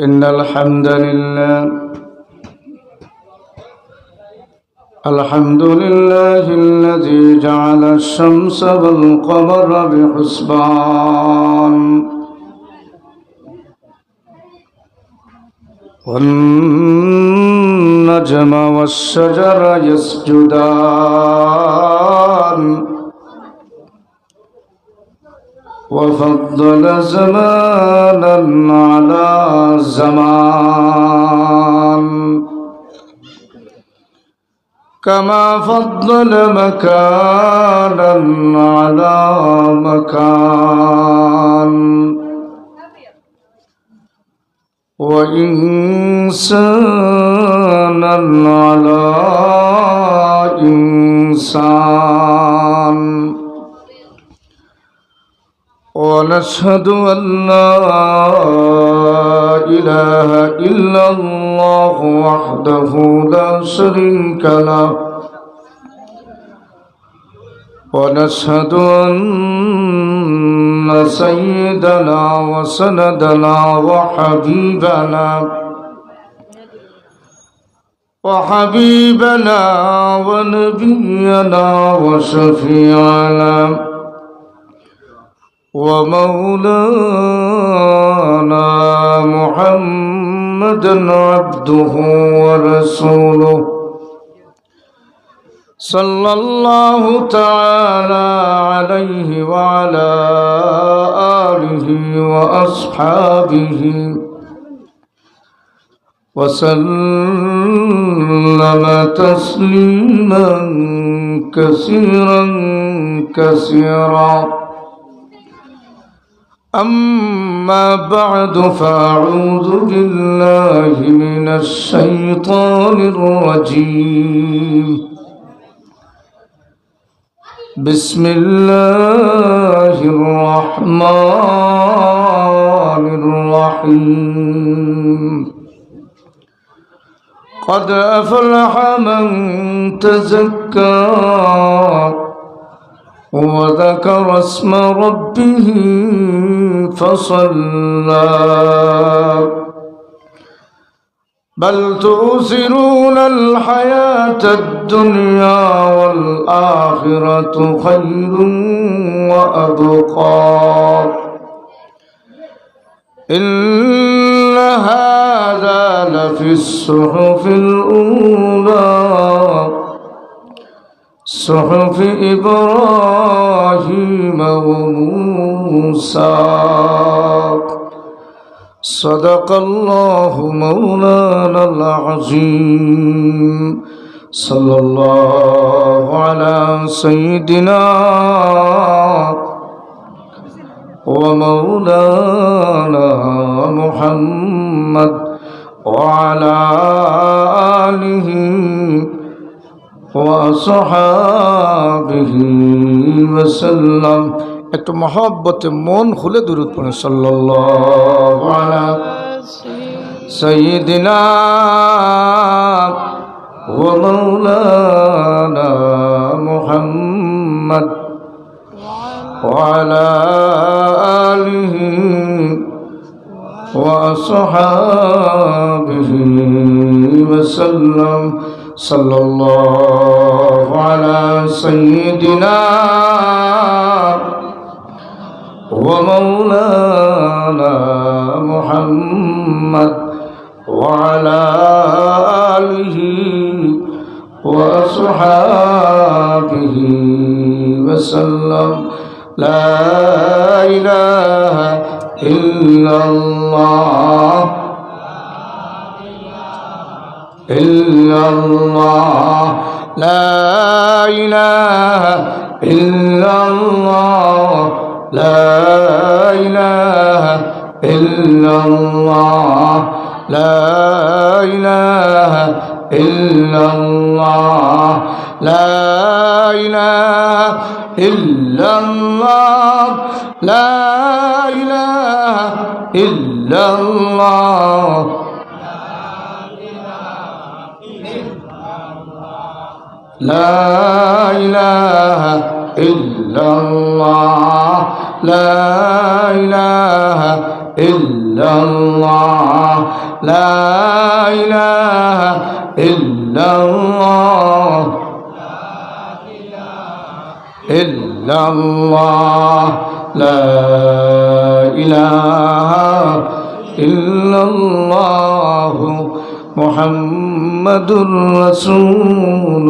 إن الحمد لله الذي جعل الشمس والقمر بحسبان والنجم والشجر يسجدان وفضل زمانا على زمان كما فضل مكانا على مكان وإنسانا على إنسان ونشهد أن لا إله إلا الله وحده لا شريك له ونشهد أن سيدنا وسندنا وحبيبنا ونبينا وشفيعنا ومولانا محمدا عبده ورسوله صلى الله تعالى عليه وعلى آله وأصحابه وسلم تسليما كثيرا كثيرا أما بعد فأعوذ بالله من الشيطان الرجيم بسم الله الرحمن الرحيم قد أفلح من تزكى وذكر اسم ربه فصلى بل تؤثرون الحياة الدنيا والآخرة خير وأبقى إن هذا لفي الصحف الأولى صحف إبراهيم وموسى صدق الله مولانا العظيم صلى الله على سيدنا ومولانا محمد وعلى آله وصحابه وسلم একটু মহব্বতে মন খুলে দুরূদ পড়েন সাল্লাল্লাহু আলা সাইয়্যিদিনা ওয়া মাওলানা মুহাম্মদ ওয়া আলা আলিহি ওয়া আসহাবিহি ওয়া সাল্লাম sallallahu ala sayyidina wa maulana Muhammad wa ala alihi wa ashabihi wa sallam la ilaha illallah إلا الله لا إله إلا الله لا إله إلا الله لا إله إلا الله لا إله إلا الله لا إله إلا الله لا إله إلا الله لا إله إلا ইল্লাল্লাহ লা ইলাহা ইল্লাল্লাহ ইল্লাল্লাহ লা ইলাহা ইল্লাল্লাহ মুহাম্মাদুর রাসূলুল্লাহ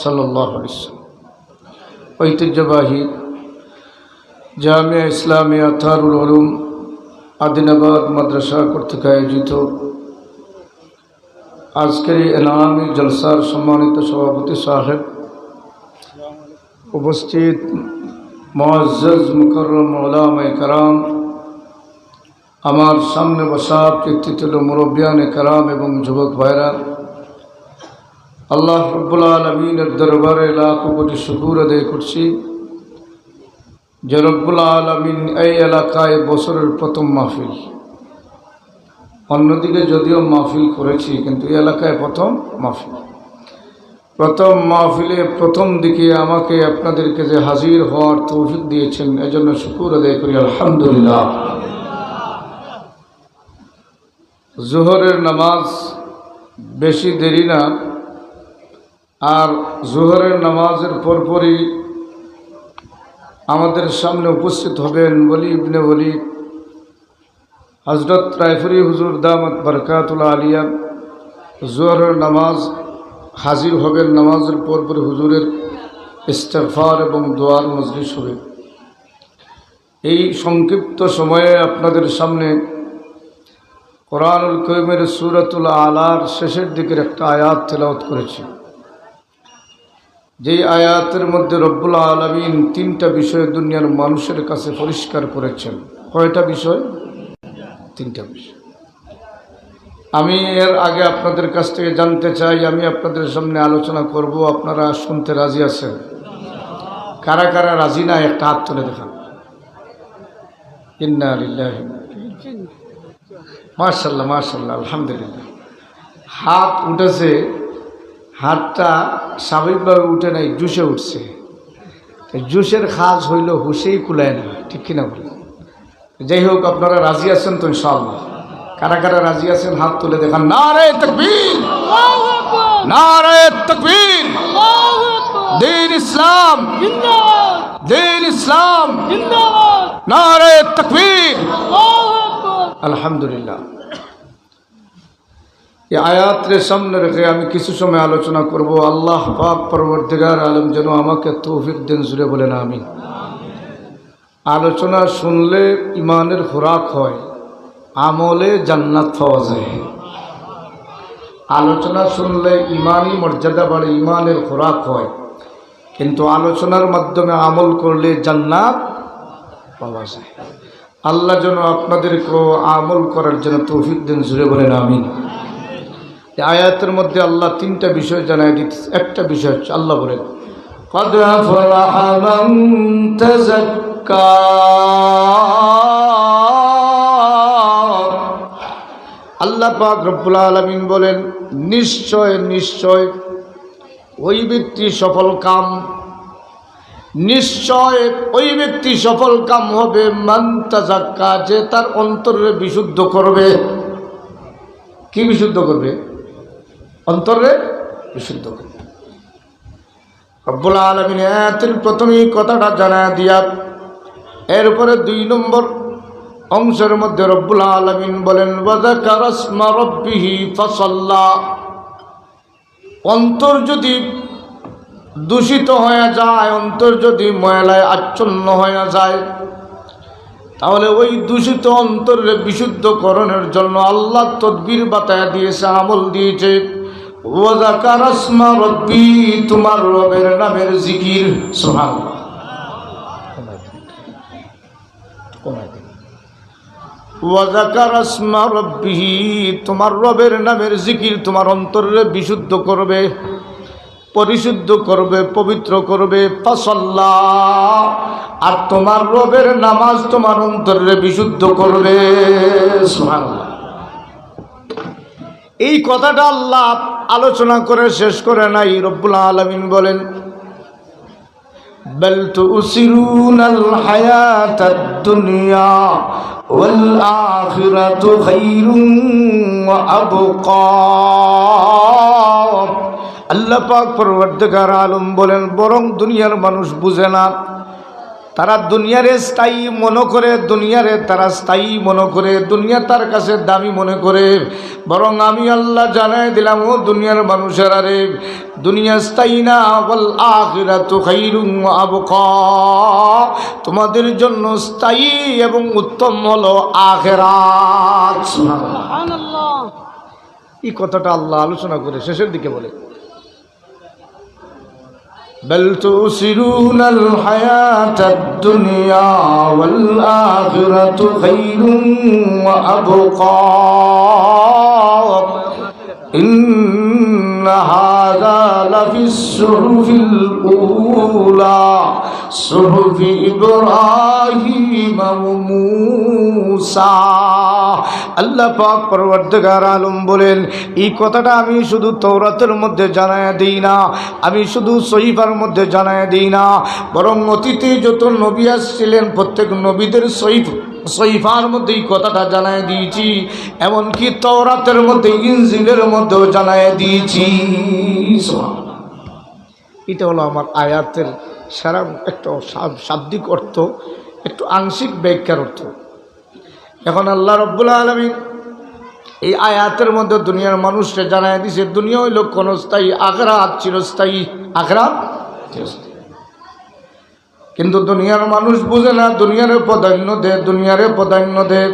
সাল্লাল্লাহু আলাইহি ওয়াসাল্লাম। ঐতিহ্যবাহী জামিয়া ইসলামিয়া দারুল উলুম আদিনাবাদ মাদ্রাসা কর্তৃক আয়োজিত আজকের এই এনামি জলসার সম্মানিত সভাপতি সাহেব, উপস্থিত মুআজ্জাজ মুকাররম উলামায়ে কেরাম, আমার সামনে বসা কৃতিত্ব মুরব্বিয়ানে কেরাম এবং যুবক ভাইরা, আল্লাহ রাব্বুল আলামিনের দরবারে লাখ কোটি শুকর আদায় করছি যে রব্বুল আলামিন এই এলাকায় বছরের প্রথম মাহফিল, অন্যদিকে যদিও মাহফিল করেছি কিন্তু এই এলাকায় প্রথম মাহফিল, প্রথম মাহফিলে প্রথম দিকে আমাকে আপনাদেরকে যে হাজির হওয়ার তৌফিক দিয়েছেন এজন্য শুকর আদায় করি আলহামদুলিল্লাহ। জোহরের নামাজ বেশি দেরি না, আর জোহরের নামাজের পরপরই আমাদের সামনে উপস্থিত হবেন ওলি ইবনে ওলি হযরত রায়পুরি হুজুর দামাত বরকাতুল আলিয়া। জোহরের নামাজ হাজির হবেন, নামাজের পরপরই হুজুরের ইস্তেগফার এবং দোয়ার মজলিস হবে। এই সংক্ষিপ্ত সময়ে আপনাদের সামনে কোরআনুল কারীমের সূরাতুল আলার শেষের দিকের একটা আয়াত তেলাওয়াত করেছি, যেই আয়াতের মধ্যে রব্বুল আলামিন তিনটা বিষয় দুনিয়ার মানুষের কাছে পরিষ্কার করেছেন। কয়টা বিষয়? তিনটা বিষয়। আমি এর আগে আপনাদের কাছ থেকে জানতে চাই, আমি আপনাদের সামনে আলোচনা করব, আপনারা শুনতে রাজি আছেন? কারা কারা রাজি না একটা হাত তুলে দেখান। ইন্না লিল্লাহি মাশাআল্লাহ মাশাআল্লাহ আলহামদুলিল্লাহ। হাত উঠেছে, হাতটা স্বাভাবিকভাবে উঠে নাই, জুসে উঠছে। জুসের খাজ হইল হুশেই কুলায় না, ঠিক কিনা বলে? যাই হোক, আপনারা রাজি আছেন তো ইনশাআল্লাহ? কারা কারা রাজি আছেন হাত তুলে দেখান। নারে তাকবীর, নারে তাকবীর, দ্বীন ইসলাম জিন্দাবাদ, দ্বীন ইসলাম জিন্দাবাদ, নারে তাকবীর, আলহামদুলিল্লাহ। এই আয়াতের সামনে রেখে আমি কিছু সময় আলোচনা করব। আল্লাহ পাক পরবর্তীকার আলম যেন আমাকে তৌফিক দেন, জুড়ে বলেন আমিন। আলোচনা শুনলে ইমানের খোরাক হয়, আমলে জান্নাত পাওয়া যায়। আলোচনা শুনলে ইমানি মর্যাদা বাড়ে, ইমানের খোরাক হয়, কিন্তু আলোচনার মাধ্যমে আমল করলে জান্নাত পাওয়া যায়। আল্লাহ যেন আপনাদেরকেও আমল করার জন্য তৌফিক দেন, জুড়ে বলেন আমিন। আয়াতের মধ্যে আল্লাহ তিনটা বিষয় জানাই দিচ্ছে। একটা বিষয় হচ্ছে আল্লাহ বলেন قد أفلح من تزكى, আল্লাহ পাক রব্বুল আলামিন বলেন নিশ্চয় নিশ্চয় ওই ব্যক্তি সফল কাম, নিশ্চয় ওই ব্যক্তি সফল কাম হবে মান তাযাক্কা, যে তার অন্তরে বিশুদ্ধ করবে। কি বিশুদ্ধ করবে? অন্তরে বিশুদ্ধ করবে। রব্বুল আলামিন আয়াতের প্রথমেই কথাটা জানায় দিয়া এরপরে 2 নম্বর অংশের মধ্যে রব্বুল আলামিন বলেন ওয়াযাকারা ইসমা রাব্বিহি ফাসাল্লা। অন্তর যদি দূষিত হয়ে যায়, অন্তর যদি ময়লায় আচ্ছন্ন হয়ে যায়, তাহলে ওই দূষিত অন্তরের বিশুদ্ধকরণের জন্য আল্লাহ তদবির বাতায়া দিয়েছে, আমল দিয়েছে। ওয়াযাকারা ইসমা রাব্বি, তোমার রবের নামের জিকির। সুবহানাল্লাহ। ওয়াযাকারা ইসমা রাব্বিহি, তোমার রবের নামের জিকির তোমার অন্তরে বিশুদ্ধ করবে, পরিশুদ্ধ করবে, পবিত্র করবে। ফাসাল্লা, আর তোমার রবের নামাজ তোমার অন্তরে বিশুদ্ধ করবে। সুবহানাল্লাহ। এই কথাটা আল্লাহ আলোচনা করে শেষ করে নাই। রব্বুল আলামিন বলেন بل تؤثرون الحياة الدنيا والآخرة خير وأبقى আল্লাহ পাক পরওয়ারদিগার আলম বলেন, বরং দুনিয়ার মানুষ বুঝে না, তারা দুনিয়ারে স্থায়ী মনে করে, দুনিয়ারে তারা স্থায়ী মনে করে, দুনিয়া তার কাছে দামি মনে করে। বরং আমি আল্লাহ জানাই দিলাম, ও দুনিয়ার মানুষেরা রে, দুনিয়া স্থায়ী না, ওয়াল আখিরাতু খায়রুন ওয়া আবকা, তোমাদের জন্য স্থায়ী এবং উত্তম হলো আখিরাত। সুবহানাল্লাহ। এই কথাটা আল্লাহ আলোচনা করে শেষের দিকে বলে, بل تؤثرون الحياة الدنيا والآخرة خير وأبقى إن هذا لفي الصحف الأولى صحف إبراهيم وموسى। আল্লাহ পাক পরওয়ারদিগার আলম বলেন, এই কথাটা আমি শুধু তওরাতের মধ্যে জানায়া দিই না, আমি শুধু সহিফার মধ্যে জানায়া দিই না, বরং অতীতে যত নবী আসছিলেন প্রত্যেক নবীদের সহিফার মধ্যে এই কথাটা জানায় দিয়েছি, এমনকি তওরাতের মধ্যে, ইনজিলের মধ্যেও জানায় দিয়েছি। এটা হলো আমার আয়াতের সারা একটা শাব্দিক অর্থ, একটু আংশিক ব্যাখ্যার অর্থ। এখন আল্লাহ রাব্বুল আলামিন এই আয়াতের মধ্যে দুনিয়ার মানুষকে জানায় দিয়েছে, দুনিয়া হইল ক্ষণস্থায়ী, আখিরাত চিরস্থায়ী। আখিরাত চিরস্থায়ী, কিন্তু দুনিয়ার মানুষ বুঝে না, দুনিয়ারে প্রাধান্য দেয়, দুনিয়ারে প্রাধান্য দেয়।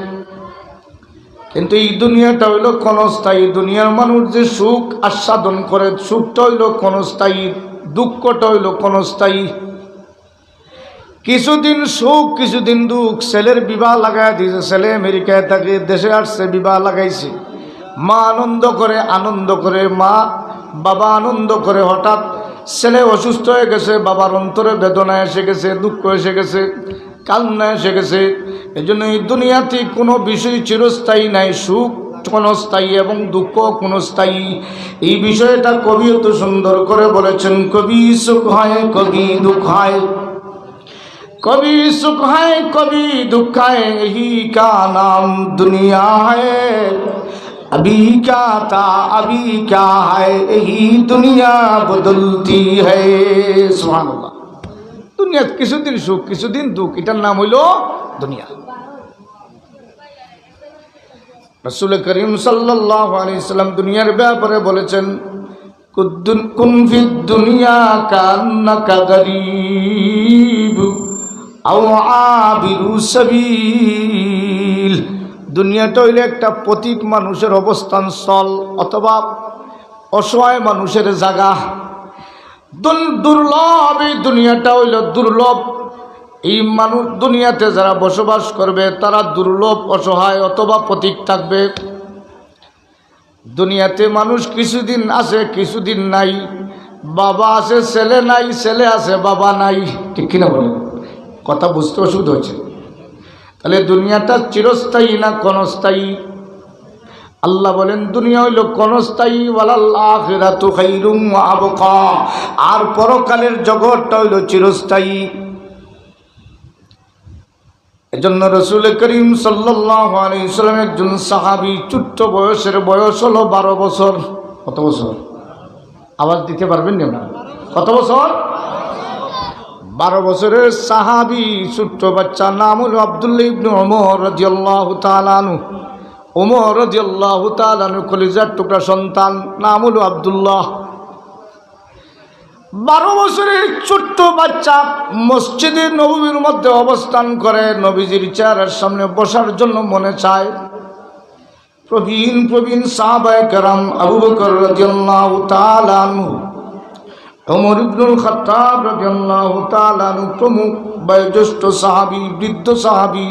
কিন্তু এই দুনিয়াটা হইল ক্ষণস্থায়ী। দুনিয়ার মানুষ যে সুখ আস্বাদন করে, সুখটা হইল ক্ষণস্থায়ী, দুঃখটা হইল ক্ষণস্থায়ী। কিছুদিন সুখ, কিছুদিন দুঃখ। ছেলের বিবাহ লাগাই দিয়েছে, ছেলে আমেরিকায় থাকে, দেশে আসছে, বিবাহ লাগাইছে, মা আনন্দ করে, মা বাবা আনন্দ করে। হঠাৎ ছেলে অসুস্থ হয়ে গেছে, বাবার অন্তরে বেদনা এসে গেছে, দুঃখ এসে গেছে, কান্না এসে গেছে। এই জন্য এই দুনিয়াতে কোনো বিষয় চিরস্থায়ী নাই, সুখ ক্ষণস্থায়ী এবং দুঃখ ক্ষণস্থায়ী। এই বিষয়টা কবি এত সুন্দর করে বলেছেন, কবি সুখ হয় কবি দুঃখ হয়, कभी सुख है कभी दुख है, यही का नाम दुनिया है। अभी क्या था अभी क्या है, यही दुनिया बदलती है। सुभान अल्लाह। दुनिया কিছুদিন সুখ কিছুদিন দুঃখ, এটার নাম হইল দুনিয়া। রাসূল করিম সাল্লাল্লাহু আলাইহি সাল্লাম দুনিয়ার ব্যাপারে বলেছেন, কুন ফিদ দুনিয়া কান্নাকা গরীব আও আবিরু সাবিল। দুনিয়াটা হইল একটা পথিক মানুষের অবস্থান স্থল, অথবা অসহায় মানুষের জায়গা। দুর্লভ এই দুনিয়াটা হইল দুর্লভ। এই মানুষ দুনিয়াতে যারা বসবাস করবে তারা দুর্লভ, অসহায় অথবা পথিক থাকবে। দুনিয়াতে মানুষ কিছুদিন আছে কিছুদিন নাই, বাবা আছে ছেলে নাই, ছেলে আছে বাবা নাই। ঠিক কিনা বলেন? কথা বুঝতে অসুবিধা হচ্ছে। তাহলে দুনিয়াটা চিরস্থায়ী না ক্ষণস্থায়ী? আল্লাহ বলেন দুনিয়া হইল ক্ষণস্থায়ী, ওয়ালাল আখিরাতু খায়রুন ওয়া আবকা, আর পরকালের জগৎটা হইল চিরস্থায়ী। এজন্য রাসূল করিম সাল্লাল্লাহু আলাইহি সাল্লাম একজন সাহাবী, ছোট্ট বয়সের, বয়স হলো 12 বছর। কত বছর? আওয়াজ দিতে পারবেন না? কত বছর? 12 বছরের সাহাবী, ছোট্ট বাচ্চা, নাম হলো আব্দুল্লাহ ইবনে ওমর রাদিয়াল্লাহু তাআলা আনহু। ওমর রাদিয়াল্লাহু তাআলা আনহু কলিজার টুকরা সন্তান, নাম হলো আব্দুল্লাহ। 12 বছরের ছোট্ট বাচ্চা মসজিদে নববীর মধ্যে অবস্থান করে, নবীজির চেহারার সামনে বসার জন্য মনে চায়। প্রবীণ সাহাবায়ে কেরাম আবু বকর রাদিয়াল্লাহু তাআলা আনহু, ওমর ইবনুল খাত্তাব রাদিয়াল্লাহু তাআলা আনহু প্রমুখ বয়োজ্যেষ্ঠ সাহাবী, বৃদ্ধ সাহাবী,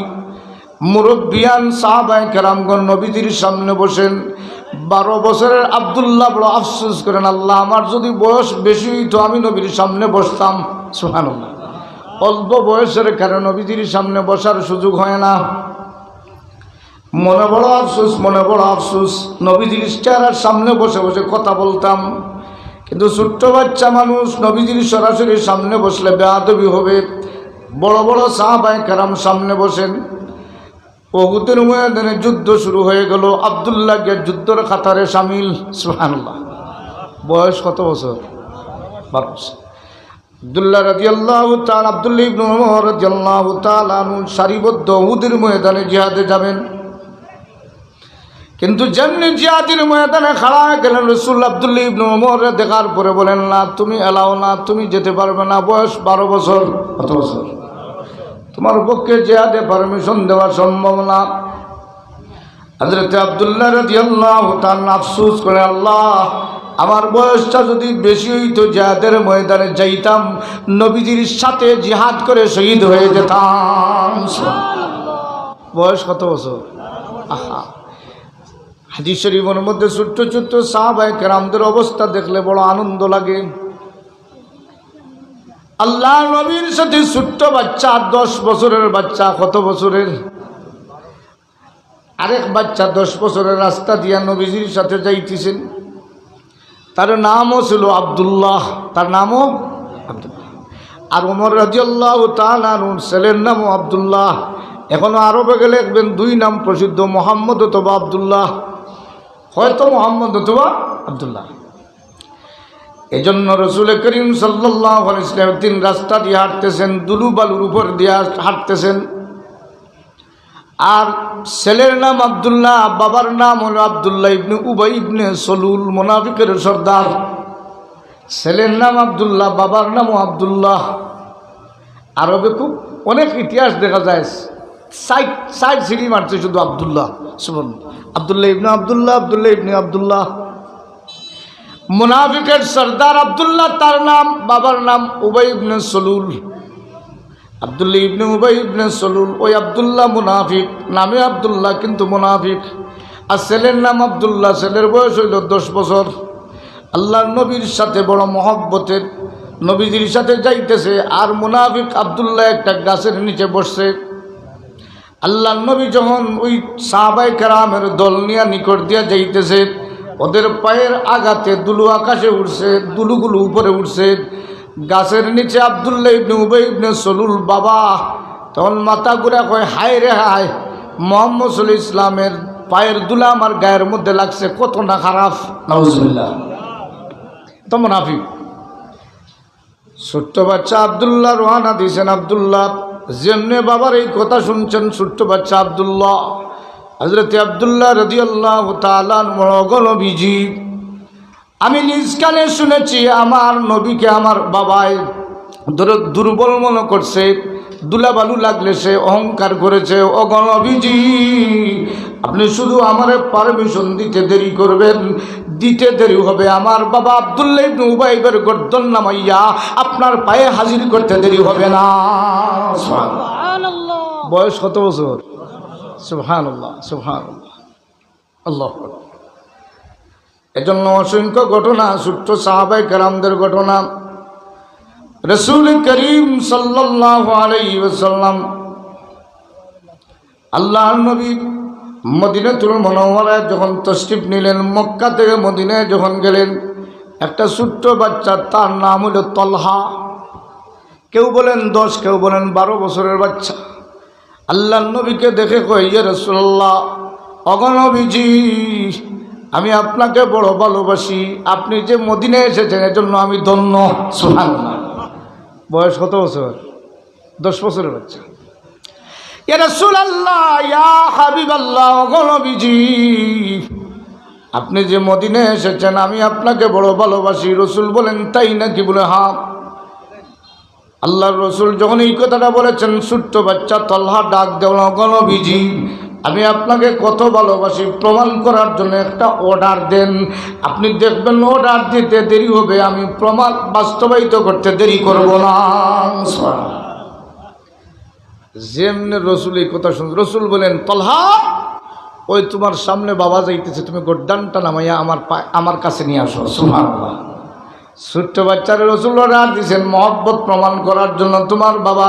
মুরব্বিয়ান সাহাবায়ে কেরামগণ নবীজির সামনে বসেন। 12 বছরের আব্দুল্লাহ বড় আফসোস করেন, আল্লাহ আমার যদি বয়স বেশি হইতো আমি নবীর সামনে বসতাম। সুবহানাল্লাহ। অল্প বয়সের কারণে নবীজির সামনে বসার সুযোগ হয় না। মনে বড় আফসোস, নবীজির চেহারার সামনে বসে বসে কথা বলতাম, কিন্তু ছোট্ট বাচ্চা মানুষ নবীজির সরাসরি সামনে বসলে বেয়াদবি হবে। বড় বড় সাহাবায়ে কেরাম সামনে বসেন। উহুদের ময়দানে যুদ্ধ শুরু হয়ে গেল। আব্দুল্লাহ গিয়ে যুদ্ধের কাতারে শামিল। সুবহানাল্লাহ। বয়স কত বছর? 12 বছর। আব্দুল্লাহ রাদিয়াল্লাহু তাআলা, আব্দুল্লাহ ইবনে ওমর রাদিয়াল্লাহু তাআলা আনহু সারিবদ্ধ উহুদের ময়দানে জিহাদে যাবেন। কিন্তু যেমনি জিহাদের ময়দানে খাড়া গেলেন রাসূল, আব্দুল্লাহ ইবনে ওমর দেখার পরে বলেন, না তুমি এলাও না, তুমি যেতে পারবে না, বয়স 12 বছর। কত বছর? তোমার পক্ষে জিহাদে পারমিশন দেওয়া সম্ভব না। হযরত আব্দুল্লাহ রাদিয়াল্লাহু তাআলা আফসোস করে, আল্লাহ আমার বয়সটা যদি বেশি হইতো জিহাদের ময়দানে যাইতাম, নবীজির সাথে জিহাদ করে শহীদ হয়ে যেতাম। বয়স কত বছর? আহা, হাদিস শরীফের মধ্যে ছোট্ট ছোট্ট সাহাবায়ে কেরামদের অবস্থা দেখলে বড় আনন্দ লাগে। আল্লাহ নবীর সাথে ছোট্ট বাচ্চা, 10 বছরের বাচ্চা। কত বছরের? আরেক বাচ্চা 10 বছরের রাস্তা দিয়া নবীজির সাথে যাইতেছেন। তার নামও ছিল আব্দুল্লাহ। তার নামও আব্দুল্লাহ। আর ওমর রাদিয়াল্লাহু তাআলা আনহুর ছেলের নামও আব্দুল্লাহ। এখনো আরবে গেলে দেখবেন 2 নাম প্রসিদ্ধ, মোহাম্মদ অথবা আব্দুল্লাহ। হয়তো মোহাম্মদ অথবা আব্দুল্লাহ। এজন্য রাসূল করিম সাল্লাল্লাহু আলাইহি ওয়াসাল্লাম 3 রাস্তা দিয়ে হাঁটতেছেন, দুলু বালুর উপর দিয়ে হাঁটতেছেন। আর ছেলের নাম আব্দুল্লাহ, বাবার নাম হলো আব্দুল্লাহ ইবনে উবাই ইবনে সলুল, মুনাফিকের সর্দার। ছেলের নাম আব্দুল্লাহ, বাবার নামও আব্দুল্লাহ। আরবে খুব অনেক ইতিহাস দেখা যায়, সাইড সিঁড়ি মারছে শুধু আব্দুল্লাহ। শুনুন, আব্দুল্লাহ ইবনে আব্দুল্লাহ, আব্দুল্লাহ ইবনে আব্দুল্লাহ। মুনাফিকের সর্দার আব্দুল্লাহ তার নাম, বাবার নাম উবাই ইবনে সলুল। আব্দুল্লাহ ইবনে উবাই ইবনে সলুল, ওই আব্দুল্লাহ মুনাফিক, নামে আব্দুল্লাহ কিন্তু মুনাফিক। আর ছেলের নাম আব্দুল্লাহ, ছেলের বয়স হইল 10 বছর। আল্লাহর নবীর সাথে বড় মহব্বতের, নবীজির সাথে যাইতেছে। আর মুনাফিক আব্দুল্লাহ একটা গাছের নিচে বসছে। আল্লাহর নবী যখন ওই সাহাবায়ে কেরামের দল নিয়ে নিকট দিয়া যাইতেছে, ওদের পায়ের আঘাতে দুলু আকাশে উঠছে, দুলুগুলো উপরে উঠছে। গাছের নিচে আব্দুল্লাহ ইবনে উবাই ইবনে সলুল বাবা তখন মাথা ঘুরে কয়, হায় রে হায়, মুহাম্মদ সাল্লাল্লাহু আলাইহি ইসলামের পায়ের দুলা আমার গায়ের মধ্যে লাগছে, কত না খারাপ। নাউজুবিল্লাহ। তো মুনাফিক ছোট্ট বাচ্চা আব্দুল্লাহ রওনা দিয়েছেন। আব্দুল্লাহ যেমনে বাবার এই কথা শুনছেন, ছোট্ট বাচ্চা আব্দুল্লাহ, হযরত আব্দুল্লাহ রাদিয়াল্লাহু তাআলা আনহু নবীজি, আমি নিজ কানে শুনেছি আমার নবীকে আমার বাবাই দুর্বল মনে করছে, দুলাবালু লাগলে সে অহংকার করেছে। ও নবীজি, আপনি শুধু আমারে পারমিশন দিতে দেরি করবেন, দিতে দেরি হবে আমার বাবা আব্দুল্লাহ ইবনে উবাইবের গর্দন নামাইয়া আপনার পায়ে হাজির করতে দেরি হবে না। সুবহানাল্লাহ। বয়স কত বছর? সুবহানাল্লাহ, সুবহানাল্লাহ, আল্লাহু আকবার। এজন্য অসংখ্য ঘটনা, ছোট্ট সাহাবায়ে কেরামদের ঘটনা। রাসূল করিম সাল্লাল্লাহু আলাইহি ওয়াসাল্লাম আল্লাহর নবী মদিনাতুল মুনাওয়ারায় যখন তশরিফ নিলেন, মক্কা থেকে মদিনায় যখন গেলেন, একটা ছোট্ট বাচ্চা, তার নাম হলো তলহা। কেউ বলেন 10, কেউ বলেন 12 বছরের বাচ্চা। আল্লাহর নবীকে দেখে কয়, ইয়া রাসূলুল্লাহ, ওগো নবীজি, আমি আপনাকে বড় ভালোবাসি, আপনি যে মদিনায় এসেছেন এজন্য আমি ধন্য। সুবহানাল্লাহ। বয়স কত বছর? 10 বছরের বাচ্চা। ইয়া রাসূলুল্লাহ, ইয়া হাবিবাল্লাহ, ওগো নবীজি, আপনি যে মদিনায় এসেছেন আমি আপনাকে বড় ভালোবাসি। রাসূল বলেন, তাই নাকি? বলে, হ্যাঁ। আল্লাহর রাসূল যখন এই কথাটা বলেছেন, ছোট্ট বাচ্চা তলহা ডাক দেওয়া, ওগো নবীজি, আমি আপনাকে কত ভালোবাসি প্রমাণ করার জন্য একটা অর্ডার দেন। আপনি দেখবেন অর্ডার দিতে দেরি হবে, আমি প্রমাণ বাস্তবায়িত করতে দেরি করব না। যেমনি রসুল এই কথা শুন, রসুল বলেন, তলহা, ওই তোমার সামনে বাবা যাইতেছে, তুমি গর্দানটা নামাইয়া আমার কাছে নিয়ে আসো। সুবহানাল্লাহ। ছোট্ট বাচ্চারা রসুল অর্ডার দিয়েছেন মহব্বত প্রমাণ করার জন্য, তোমার বাবা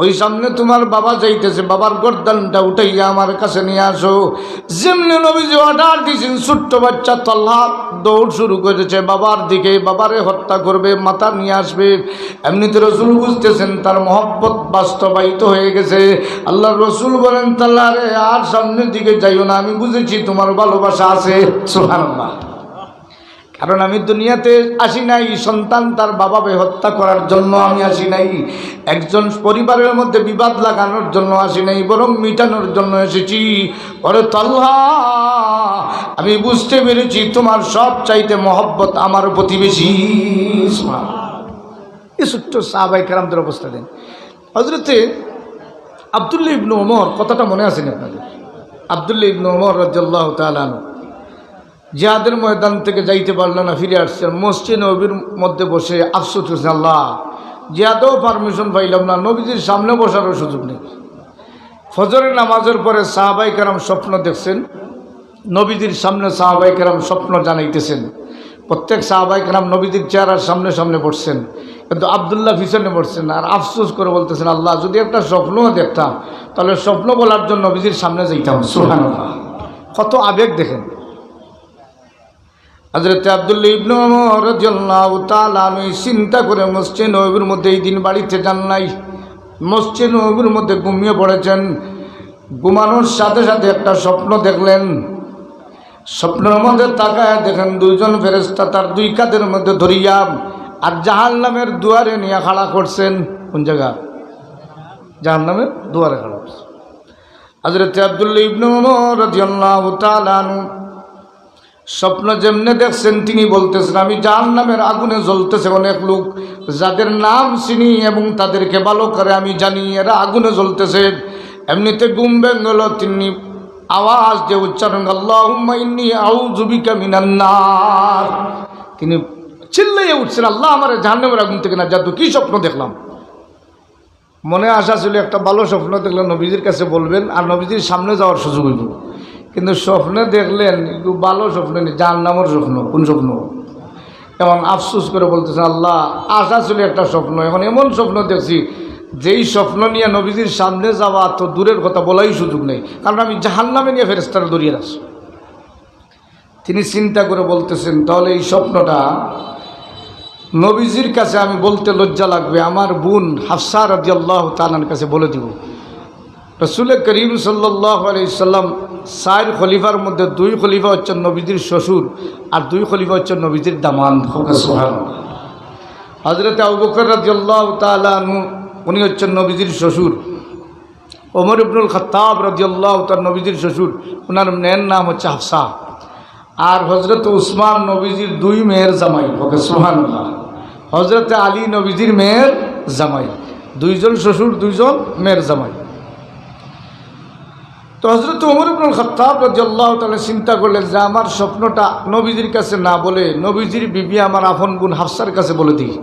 ওই সামনে, তোমার বাবা যাইতেছে, বাবার গর্দানটা উঠাইয়া আমার কাছে নিয়ে আসো। যেমনি নবীজি অর্ডার দিয়েছেন, ছোট্ট বাচ্চা তলহা দৌড় শুরু করেছে বাবার দিকে, বাবারে হত্যা করবে, মাথা নিয়ে আসবে। এমনিতে রসুল বুঝতেছেন তার মহব্বত বাস্তবায়িত হয়ে গেছে। আল্লাহ রসুল বলেন, তাল্লা রে আর সামনের দিকে যাইও না, আমি বুঝেছি তোমার ভালোবাসা আছে। সুবহানাল্লাহ। কারণ আমি দুনিয়াতে আসি নাই সন্তান তার বাবাকে হত্যা করার জন্য, আমি আসি নাই একজন পরিবারের মধ্যে বিবাদ লাগানোর জন্য আসি নাই, বরং মিটানোর জন্য এসেছি। পরে তাল্লা আমি বুঝতে পেরেছি তোমার সব চাইতে মহব্বত আমার প্রতিবেশী। এই ছোট্ট সাহাবায়ে কেরামদের অবস্থা দেন। হযরতে আব্দুল্লাহ ইবনে ওমর, কথাটা মনে আছে না আপনাদের? আব্দুল্লাহ ইবনে ওমর রাদিয়াল্লাহু তাআলা আনহু জিহাদের ময়দান থেকে যাইতে পারল না, ফিরে আসছেন। মসজিদ নবীর মধ্যে বসে আফসোস করছেন, আল্লাহ জিহাদেও পারমিশন পাইলাম না, নবীজির সামনে বসারও সুযোগ নেই। ফজরের নামাজের পরে সাহাবায়ে কেরাম স্বপ্ন দেখছেন, নবীজির সামনে সাহাবায়ে কেরাম স্বপ্ন জানাইতেছেন। প্রত্যেক সাহাবায়ে কেরাম নবীজির চেহারার সামনে সামনে বসছেন, কিন্তু আব্দুল্লাহ পিছনে বসছেন। আর আফসোস করে বলতেছেন, আল্লাহ যদি একটা স্বপ্নও দেখতাম তাহলে স্বপ্ন বলার জন্য নবীজির সামনে যাইতাম। সুবহানাল্লাহ, কত আবেগ দেখেন। হযরত আব্দুল্লাহ ইবনে ওমর রাদিয়াল্লাহু তাআলা আনহু চিন্তা করে মসজিদ নববীর মধ্যে এই দিন বাড়িতে যান নাই, মসজিদ নববীর মধ্যে ঘুমিয়ে পড়েছেন। ঘুমানোর সাথে সাথে একটা স্বপ্ন দেখলেন। স্বপ্নের মধ্যে তাকায় দেখেন দুইজন ফেরেশতা তার দুই কাঁধের মধ্যে ধরিয়া আর জাহান্নামের দুয়ারে নিয়ে খাড়া করছেন। কোন জায়গা? জাহান্নামের দুয়ারে খাড়া করছেন। হযরত আব্দুল্লাহ ইবনে ওমর রাদিয়াল্লাহু তাআলা আনহু স্বপ্ন যেমনে দেখছেন তিনি বলতেছেন, আমি জাহান্নামের আগুনে জ্বলতেছে অনেক লোক, যাদের নাম চিনি এবং তাদেরকে ভালো করে আমি জানি, এরা আগুনে জ্বলতেছে। এমনিতে ঘুম ভেঙে গেল, তিনি আওয়াজ দিয়ে উচ্চারণ, আল্লাহুম্মা ইন্নী আউযু বিকা মিনান নার। তিনি চিল্লাইয়ে উঠছেন, আল্লাহ আমার জাহান্নামের আগুন থেকে নাজাত দাও। কি স্বপ্ন দেখলাম? মনে আশা ছিল একটা ভালো স্বপ্ন দেখলে নবীজির কাছে বলবেন আর নবীজির সামনে যাওয়ার সুযোগ হইব, কিন্তু স্বপ্নে দেখলেন একটু ভালো স্বপ্ন নেই, জাহান্নামের স্বপ্ন। কোন স্বপ্ন? এমন আফসোস করে বলতেছেন, আল্লাহ আশা ছিল একটা স্বপ্ন, এখন এমন স্বপ্ন দেখছি যেই স্বপ্ন নিয়ে নবীজির সামনে যাওয়া তো দূরের কথা, বলাই সুযোগ নেই, কারণ আমি জাহান্নামে নিয়ে ফেরেশতারা দৌড়িয়ে আসি। তিনি চিন্তা করে বলতেছেন, তাহলে এই স্বপ্নটা নবীজির কাছে আমি বলতে লজ্জা লাগবে, আমার বোন হাফসা রাদিয়াল্লাহু তাআলার কাছে বলে দিব। রাসূল করিম সাল্লাল্লাহু আলাইহি সাল্লাম 4 খলিফার মধ্যে 2 খলিফা হচ্ছেন নবীজির শ্বশুর আর 2 খলিফা হচ্ছেন নবীজির দামাদ। সুবহানাল্লাহ। হযরত আবু বকর রাদিয়াল্লাহু তাআলা আনহু উনি হচ্ছেন নবীজির শ্বশুর। ওমর ইবনুল খাত্তাব রাদিয়াল্লাহু তাআলা নবীজির শ্বশুর, ওনার মেয়ের নাম হচ্ছে হাফসা। আর হযরত উসমান নবীজির 2 মেয়ের জামাই। সুবহানাল্লাহ। হযরত আলী নবীজির মেয়ের জামাই। 2 জন শ্বশুর, 2 জন মেয়ের জামাই। তো হযরত ওমর ইবনুল খাত্তাব রাদিয়াল্লাহু তাআলা চিন্তা করলেন যে আমার স্বপ্নটা নবীজির কাছে না বলে নবীজির বিবি আমার আপন বোন হাফসার কাছে বলে দিই।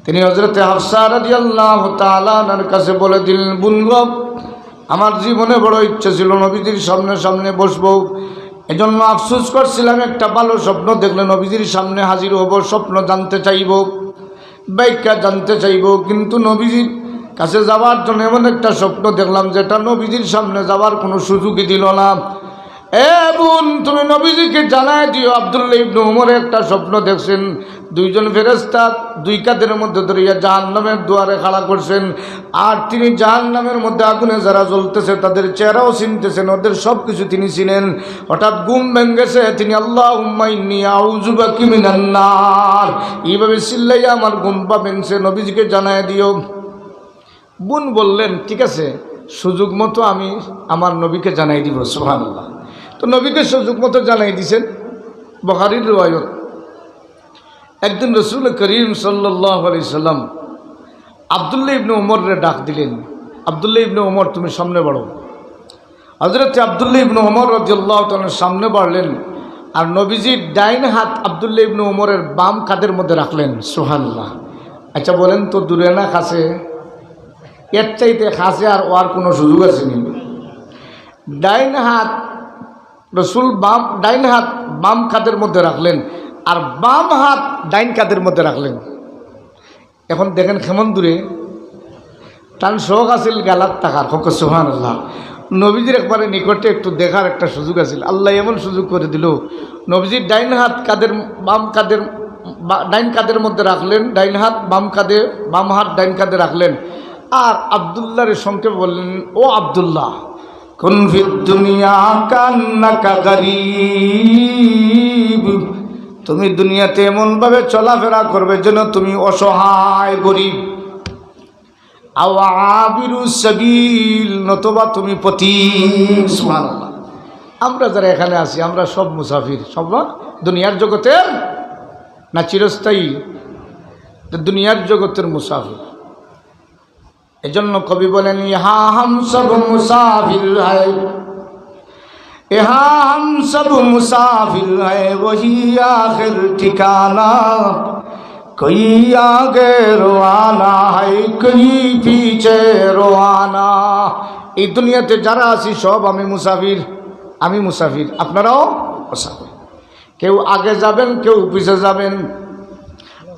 তিনি হযরত হাফসা রাদিয়াল্লাহু তাআলা আনহার কাছে বলে দিলেন, বোন গো, আমার জীবনে বড় ইচ্ছা ছিল নবীজির সামনে সামনে বসবো, এজন্য আফসোস করছিলাম একটা ভালো স্বপ্ন দেখলে নবীজির সামনে হাজির হব, স্বপ্ন জানতে চাইব, ব্যাখ্যা জানতে চাইব, কিন্তু নবীজির কাছে যাওয়ার জন্য এমন একটা স্বপ্ন দেখলাম যেটা নবীজির সামনে যাওয়ার কোনো সুযোগই দিল না। এ বোন, তুমি নবীজিকে জানাই দিও আব্দুল্লাহ ইবনে ওমর একটা স্বপ্ন দেখছেন, 2 জন ফেরেশতা 2 কাঁধের মধ্যে ধরিয়া জাহান্নামের দুয়ারে খাড়া করছেন, আর তিনি জাহান্নামের মধ্যে আগুনে যারা জ্বলতেছে তাদের চেহারাও চিনতেছেন, ওদের সব কিছু তিনি চিনেন। হঠাৎ ঘুম ভেঙেছে, তিনি আল্লাহুম্মা ইন্নী আউযু বিকা মিনান নার এইভাবে চিল্লাইয়া আমার ঘুমটা ভেঙেছে, নবীজিকে জানাই দিও। বোন বললেন, ঠিক আছে, সুযোগ মতো আমি আমার নবীকে জানাই দিব। সুবহানাল্লাহ। তো নবীকে সুযোগ মতো জানাই দিয়েছেন। বুখারীর riwayat, একদিন রাসূল করিম সাল্লাল্লাহু আলাইহি সাল্লাম আব্দুল্লাহ ইবনে ওমররে ডাক দিলেন, আব্দুল্লাহ ইবনে ওমর তুমি সামনে বাড়ো। হযরত আব্দুল্লাহ ইবনে ওমর রাদিয়াল্লাহু তাআলা সামনে বাড়লেন, আর নবীজির ডাইন হাত আব্দুল্লাহ ইবনে ওমরের বাম কাঁধের মধ্যে রাখলেন। সুবহানাল্লাহ। আচ্ছা বলেন তো, দূরে না কাছে? এর চাইতে কাছে আর ওর কোনো সুযোগ আছে নি? ডাইন হাত রাসূল ডাইন হাত বাম কাঁধের মধ্যে রাখলেন, আর বাম হাত ডাইন কাঁধের মধ্যে রাখলেন। এখন দেখেন কেমন দূরে, টান শখ আছিল গালার টাকার। সুবহানাল্লাহ। নবীজির একবারে নিকটে একটু দেখার একটা সুযোগ আছিল। আল্লাহ এমন সুযোগ করে দিল, নবীজির ডাইন হাত কাদের ডাইন কাদের মধ্যে রাখলেন, ডাইন হাত বাম হাত ডাইন কাঁধে রাখলেন, আর আব্দুল্লাহর সংক্ষেপ বললেন, ও আব্দুল্লাহ, কুন ফিদ দুনিয়া কান্নাকা গরীব, তুমি দুনিয়াতে এমনভাবে চলাফেরা করবে যেন তুমি অসহায় গরিব, আও আবিরু সাবিল, নতুবা তুমি পথিক। সুবহানাল্লাহ। আমরা যারা এখানে আছি আমরা সব মুসাফির, সব দুনিয়ার জগতের না চিরস্থায়ী, দুনিয়ার জগতের মুসাফির। এজন্য কবি বলেন, ইহা হাম সব মুসাফির হ্যায়, ইহা হাম সব মুসাফির হ্যায়, ওহি আখির ঠিকানা, কই আগে রওয়ানা হ্যায়, কই পিছে রওয়ানা। এই দুনিয়াতে যারা আছি সব আমি মুসাফির, আপনারাও মুসাফির। কেউ আগে যাবেন, কেউ পিছে যাবেন।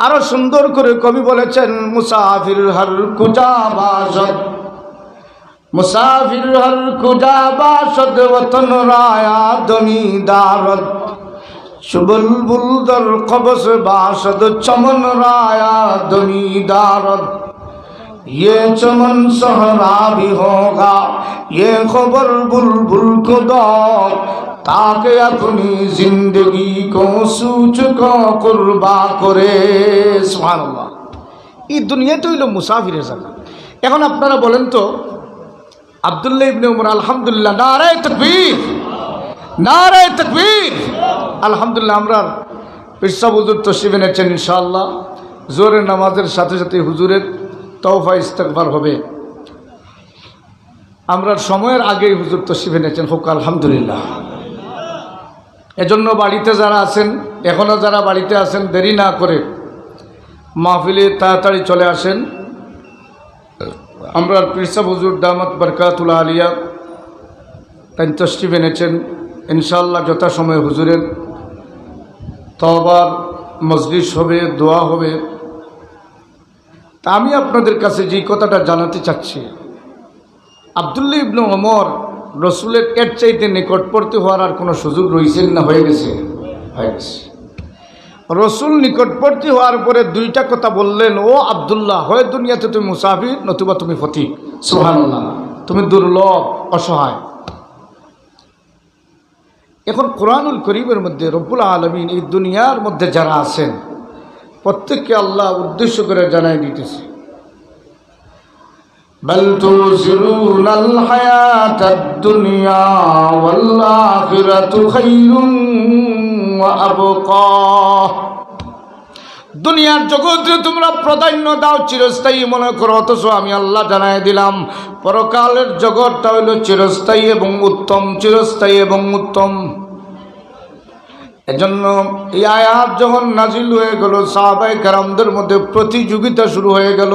আরো সুন্দর করে কবি বলেছেন, মুসাফির হর কুজা বাসদ, মুসাফির হর কুজা বাসদ, ওতন রায়া দমিদারত, সুবুলবুল দর কবস বাসদ, চমন রায়া দমিদারত। ये चमन सहरा भी होगा, ये खबर बुलबुल को दो, ताकि अपनी जिंदगी को सूच को कुर्बा करे। सुबहानाल्लाह। এই দুনিয়াটা হইল মুসাফিরের জায়গা। এখন আপনারা বলেন তো, আব্দুল্লাহ ইবনে উমর, আলহামদুলিল্লাহ, নারায়ে তাকবীর, নারায়ে তাকবীর, আলহামদুলিল্লাহ। আমরা পীর সাহেব হুজুর তশরিফ এনেছেন, ইনশাআল্লাহ জোহরের নামাজের সাথে সাথে হুজুরের তওফা ইস্তেগফার হবে। আমরা সময়ের আগেই হুজুর তশরিফ এনেছেন, হোক আলহামদুলিল্লাহ। এজন্য বাড়িতে যারা আছেন, এখনও যারা বাড়িতে আছেন, দেরি না করে মাহফিলে তাড়াতাড়ি চলে আসেন। আমরা পীর সাহেব হুজুর দামাত বরকাতুল আলিয়া তাই তশরিফ এনেছেন, ইনশাআল্লাহ যথাসময়ে হুজুরের তওবার মজলিস হবে, দোয়া হবে। তা আমি আপনাদের কাছে যে কথাটা জানাতে চাচ্ছি, আব্দুল্লাহ ইবনে ওমর রসুলের এর চাইতে নিকটবর্তী হওয়ার আর কোনো সুযোগ রয়েছেন না? হয়ে গেছে, হয়ে গেছে। রসুল নিকটবর্তী হওয়ার পরে দুইটা কথা বললেন, ও আব্দুল্লাহ, হয় দুনিয়াতে তুমি মুসাফির, নতুবা তুমি ফতিক। সুবহানাল্লাহ। তুমি দুর্লভ, অসহায়। এখন কোরআনুল করিমের মধ্যে রব্বুল আলামিন এই দুনিয়ার মধ্যে যারা আছেন প্রত্যেককে আল্লাহ উদ্দেশ্য করে জানাই দিতেছে, বাল তুসিরুনাল হায়াতাদ দুনিয়া ওয়াল আখিরাতু খায়রুন ওয়া আবকা। দুনিয়ার জগতে তোমরা প্রাধান্য দাও, চিরস্থায়ী মনে করো, অথচ আমি আল্লাহ জানাই দিলাম পরকালের জগৎটা হইল চিরস্থায়ী এবং উত্তম, চিরস্থায়ী এবং উত্তম। এজন্য এই আয়াত যখন নাজিল হয়ে গেল, সাহাবায়ে কেরামদের মধ্যে প্রতিযোগিতা শুরু হয়ে গেল,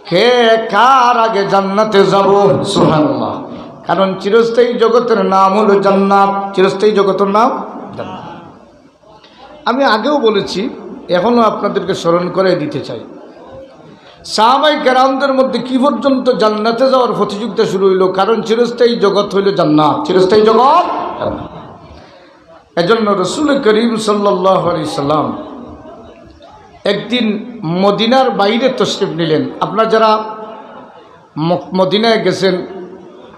কে কার আগে জান্নাতে যাব। সুবহানাল্লাহ। কারণ চিরস্থায়ী জগতের নাম হলো জান্নাত, চিরস্থায়ী জগতের নাম জান্নাত। আমি আগেও বলেছি, এখনো আপনাদেরকে স্মরণ করে দিতে চাই, সাহাবায়ে কেরামদের মধ্যে কি পর্যন্ত জান্নাতে যাওয়ার প্রতিযোগিতা শুরু হইল, কারণ চিরস্থায়ী জগৎ হইল জান্নাত, চিরস্থায়ী জগৎ জান্নাত। এজন্য রসুল করিম সাল্লাল্লাহু আলাইহি সাল্লাম একদিন মদিনার বাইরে তশরিফ নিলেন। আপনারা যারা মদিনায় গেছেন,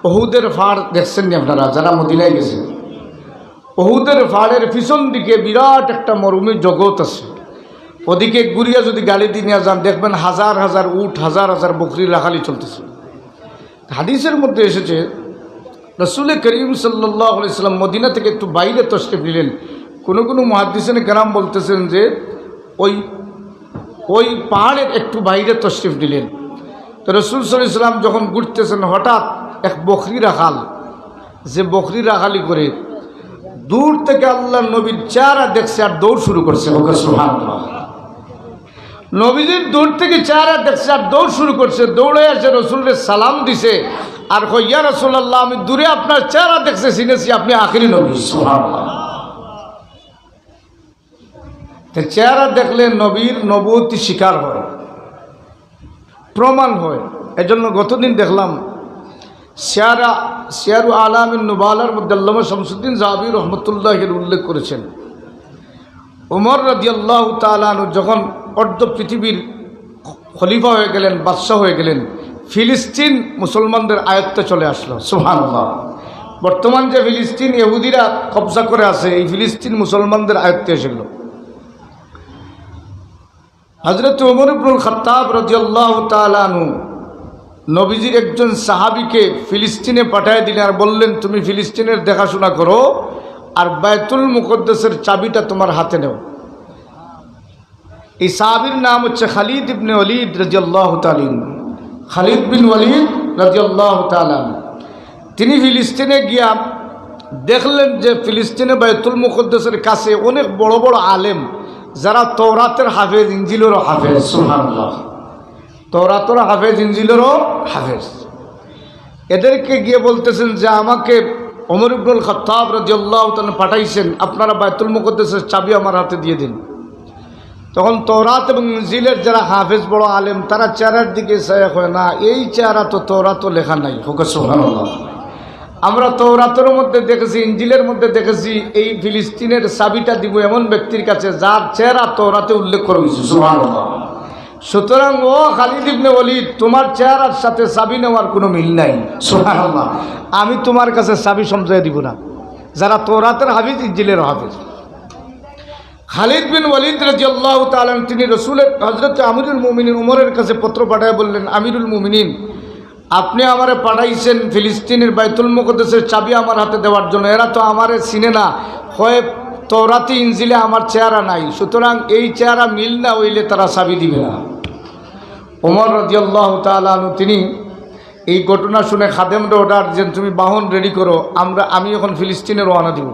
উহুদের পাহাড় দেখছেন নি? আপনারা যারা মদিনায় গেছেন, উহুদের পাহাড়ের পিছন দিকে বিরাট একটা মরুভূমি জগৎ আছে। ওদিকে ঘুরিয়া যদি গাড়ি দিয়ে নিয়ে যান, দেখবেন হাজার হাজার উট, হাজার হাজার বকরি রাখালি চলতেছে। হাদিসের মধ্যে এসেছে, রসুল করিম সাল্লাল্লাহু আলাইহি সাল্লাম মদিনা থেকে একটু বাইরে তশরিফ নিলেন। কোনো কোনো মুহাদ্দিসিনে কেরাম বলতেছেন যে ওই পাহাড়ের একটু বাইরে তশরিফ নিলেন। তো রসুল সাল্লাল্লাহু আলাইহি সাল্লাম যখন ঘুরতেছেন, হঠাৎ এক বকরি রাখাল, যে বকরি রাখালি করে, দূর থেকে আল্লাহ নবীর চেহারা দেখছে আর দৌড় শুরু করছে। সুবহানাল্লাহ। নবীজির দূর থেকে চেহারা দেখছে আর দৌড় শুরু করছে। দৌড়ে এসে রসুলের সালাম দিছে আর কই, ইয়া রাসূলুল্লাহ, আমি দূরে আপনার চেহারা দেখছে, চিনেছি, আপনি আখিরি নবী। সুবহানাল্লাহ। চেহারা দেখলে নবীর নবুয়তি স্বীকার হয়, প্রমাণ হয়। এজন্য গতদিন দেখলাম সিয়ারু আলামিন নুবালার মধ্যে আল্লামা শামসুদ্দিন যাহাবী রহমতুল্লাহের উল্লেখ করেছেন, ওমর রাদিয়াল্লাহু তাআলা আনহু যখন অর্ধ পৃথিবীর খলিফা হয়ে গেলেন, বাদশাহ হয়ে গেলেন, ফিলিস্তিন মুসলমানদের আয়ত্তে চলে আসলো। সুবহানাল্লাহ। বর্তমান যে ফিলিস্তিন ইহুদিরা কবজা করে আছে, এই ফিলিস্তিন মুসলমানদের আয়ত্তে এসেছিল। হযরত ওমর ইবনুল খাত্তাব রাদিয়াল্লাহু তাআলা আনহু নবীজির একজন সাহাবীকে ফিলিস্তিনে পাঠিয়ে দিলেন আর বললেন, তুমি ফিলিস্তিনের দেখাশোনা করো আর বাইতুল মুকদ্দাসের চাবিটা তোমার হাতে নাও। এই সাহাবীর নাম হচ্ছে খালিদ ইবনে ওয়ালিদ রাদিয়াল্লাহু তাআলা। খালিদ বিন ওয়ালিদ রাদিয়াল্লাহু তাআলা তিনি ফিলিস্তিনে গিয়া দেখলেন যে ফিলিস্তিনে বাইতুল মুকদ্দাসের কাছে অনেক বড় বড় আলেম, যারা তওরাতের হাফেজ, ইনজিলেরও হাফেজ। সুবহানাল্লাহ। তওরাতের হাফেজ, ইনজিলেরও হাফেজ। এদেরকে গিয়ে বলতেছেন যে আমাকে ওমর ইবনুল খাত্তাব রাদিয়াল্লাহু তাআলা পাঠাইছেন, আপনারা বাইতুল মুকদ্দাসের চাবি আমার হাতে দিয়ে দিন। তখন তওরাত এবং ইনজিলের যারা হাফেজ বড় আলেম, তারা চেহারার দিকে চায় হয় না, এই চেহারা তো তওরাতও লেখা নাই। সুবহানাল্লাহ। আমরা তওরাতের মধ্যে দেখেছি, ইনজিলের মধ্যে দেখেছি এই ফিলিস্তিনের চাবিটা দিব এমন ব্যক্তির কাছে যার চেহারা তওরাতে উল্লেখ করা হয়েছে। সুবহানাল্লাহ। সুতরাং ও খালিদ ইবনে ওয়ালিদ, তোমার চেহারার সাথে চাবি নেওয়ার কোনো মিল নাই। সুবহানাল্লাহ। আমি তোমার কাছে চাবি সমঝাই দিব না, যারা তওরাতের হাফেজ, ইনজিলের হাফেজ। খালিদ বিন ওয়ালিদ রাদিয়াল্লাহু তাআলা তিনি রাসূলের হযরত আমিরুল মুমিনিন ওমরের কাছে পত্র পাঠায় বললেন, আমিরুল মুমিনিন, আপনি আমারে পাঠাইছেন ফিলিস্তিনের বাইতুল মুকদ্দাসের চাবি আমার হাতে দেওয়ার জন্য। এরা তো আমারে চিনে না, হয় তওরাতে ইনজিলে আমার চেহারা নাই, সুতরাং এই চেহারা মিল না হইলে তারা চাবি দিবে না। ওমর রাদিয়াল্লাহু তাআলা তিনি এই ঘটনা শুনে খাদেমরে অর্ডার দেন, তুমি বাহন রেডি করো, আমি এখন ফিলিস্তিনে রওনা দিব।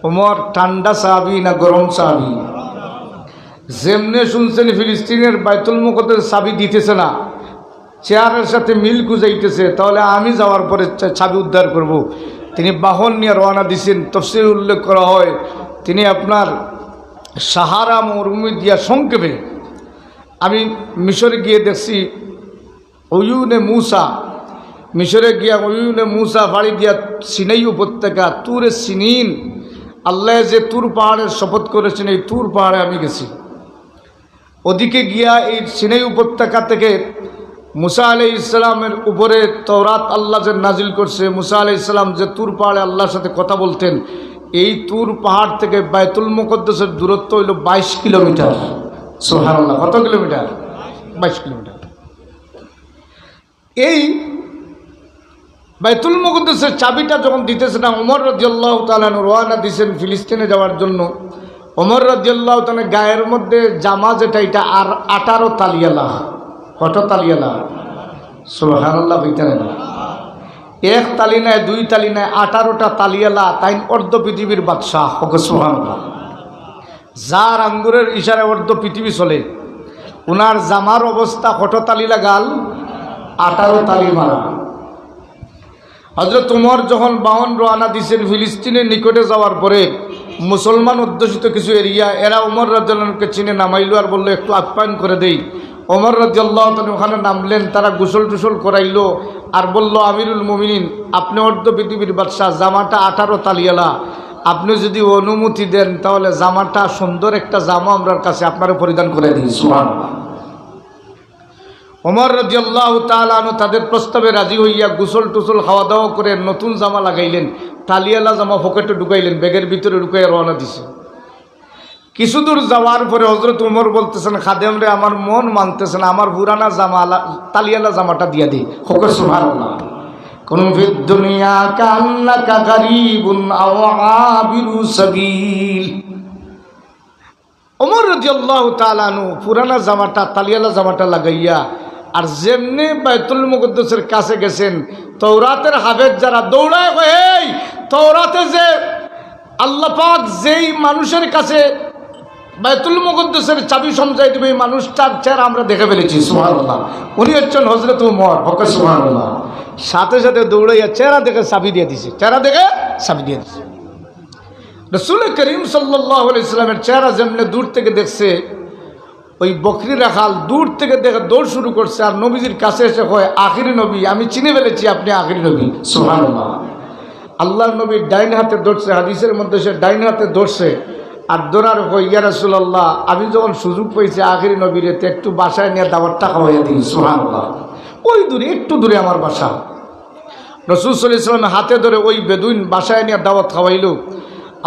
ওমর ঠান্ডা সাহাবী না গরম সাহাবী? যেমনে শুনছেন ফিলিস্তিনের বাইতুল মুকদ্দাসের চাবি দিতেছে না, চেয়ারের সাথে মিল গুজাইতেছে, তাহলে আমি যাওয়ার পরে চাবি উদ্ধার করব। তিনি বাহন নিয়ে রওনা দিয়েছেন। তাফসীরে উল্লেখ করা হয় তিনি আপনার সাহারা মরুভূমি দিয়া সংক্ষেপে, আমি মিশরে গিয়ে দেখছি উয়ুনে মুসা, মিশরে গিয়া উয়ুনে মুসা ফাড়ি দিয়া সিনাই উপত্যকা, তুরে সিনিন, আল্লাহ যে তুর পাহাড়ের শপথ করেছেন, এই তুর পাহাড়ে আমি গেছি। ওদিকে গিয়া এই সিনাই উপত্যকা থেকে মুসা আলাইহিস ইসলামের উপরে তওরাত আল্লাহ যে নাজিল করছে, মুসা আলাইহিস ইসলাম যে তুর পাহাড়ে আল্লাহর সাথে কথা বলতেন, এই তুর পাহাড় থেকে বাইতুল মুকদ্দাসের দূরত্ব হইল 22 কিলোমিটার। সুবহানাল্লাহ। কত কিলোমিটার? 22 কিলোমিটার। এই বাইতুল মুকদ্দাসের চাবিটা যখন দিতেছে না, ওমর রাদিয়াল্লাহু তাআলা রওনা দিয়েছেন ফিলিস্তিনে যাওয়ার জন্য। ওমর রাদিয়াল্লাহু তাআলা গায়ের মধ্যে জামা যেটা, এটা আর 18 তালিয়ালা। কত তালিয়ালা? সুবহানাল্লাহ। বলতেন এক তালি নাই, দুই তালি নাই, 18টা তালিয়ালা। তাই অর্ধ পৃথিবীর বাদশাহ। সুবহানাল্লাহ। যার আঙ্গুরের ইশারায় অর্ধ পৃথিবী চলে, ওনার জামার অবস্থা কত তালি লাগাল? 18 তালি মারা। হযরত ওমর যখন বাহন রওনা দিয়েছেন ফিলিস্তিনের নিকটে যাওয়ার পরে, মুসলমান অধ্যুষিত কিছু এরিয়া, এরা ওমর রাদিয়াল্লাহু আনহুকে চিনে নামাইলো আর বললো একটু আপ্যায়ন করে দেই। ওমর রাদিয়াল্লাহু তাআলা ওখানে নামলেন, তারা গোসল টুসল করাইলো আর বলল, আমিরুল মুমিনিন, আপনি অর্ধ পৃথিবীর বাদশাহ, জামাটা 18 তালিয়ালা, আপনি যদি অনুমতি দেন তাহলে জামাটা, সুন্দর একটা জামা আমরার কাছে আপনারা পরিধান করে দিই। সুবহানাল্লাহ। ওমর রাদিয়াল্লাহু তাআলা আনহু তাদের প্রস্তাবে রাজি হইয়া গোসল টুসল খাওয়া দাওয়া করে নতুন জামা লাগাইলেন, তালিয়ালা জামা পকেটে ঢুকাইলেন, ব্যাগের ভিতরে ঢুকাইয়া রওনা দিছে। কিছু দূর যাওয়ার পরে হযরত ওমর বলতেছেন, খাদেম রে, আমার মন মানতেছে না, আমার পুরানা জামা তালিয়ালা জামাটা দিয়া দিই। সুবহানাল্লাহ। কুন ফিদ দুনিয়া কান্নাকা গারিবুন আও আবিরু সাবিল। ওমর রাদিয়াল্লাহু তাআলা আনহু পুরানা জামাটা, তালিয়ালা জামাটা লাগাইয়া আর যেমনি বাইতুল মুকদ্দাসের কাছে গেছেন, তওরাতের হাফেজ যারা দৌড়ায়, এই তওরাতে যে আল্লাহ পাক যেই মানুষের কাছে বাইতুল মুকদ্দাসের চাবি সমঝাই দেবে, এই মানুষটার চেহারা আমরা দেখে ফেলেছি। সুবহানাল্লাহ। উনি হচ্ছেন হযরত ওমর। সুবহানাল্লাহ। সাথে সাথে দৌড়াইয়া চেহারা দেখে চাবি দিয়ে দিছে, চেহারা দেখে চাবি দিয়ে দিছে। রাসূল করিম সাল্লাল্লাহু আলাইহি ওয়াসাল্লামের চেহারা যেমনি দূর থেকে দেখছে, ওই বকরি রাখাল দূর থেকে দেখে দৌড় শুরু করছে, আর নবীজির কাছে এসে কয়, আখিরি নবী, আমি চিনে ফেলেছি আপনি আখিরি নবী। সুবহানাল্লাহ। আল্লাহর নবী ডাইন হাতে ধরছে, হাদিসের মধ্যে সে ডাইন হাতে ধরছে, আর ধরার কয়, ইয়া রাসূলুল্লাহ, আমি যখন সুযোগ পেয়েছি আখিরি নবীর এতে একটু বাসায় নিয়ে দাওয়াতটা খাওয়াইয়া দিই। সুবহানাল্লাহ। ওই দূরে, একটু দূরে আমার বাসা। রাসূল সাল্লাল্লাহু আলাইহি ওয়াসাল্লাম হাতে ধরে ওই বেদুইন বাসায় নিয়ে দাওয়াত খাওয়াইল।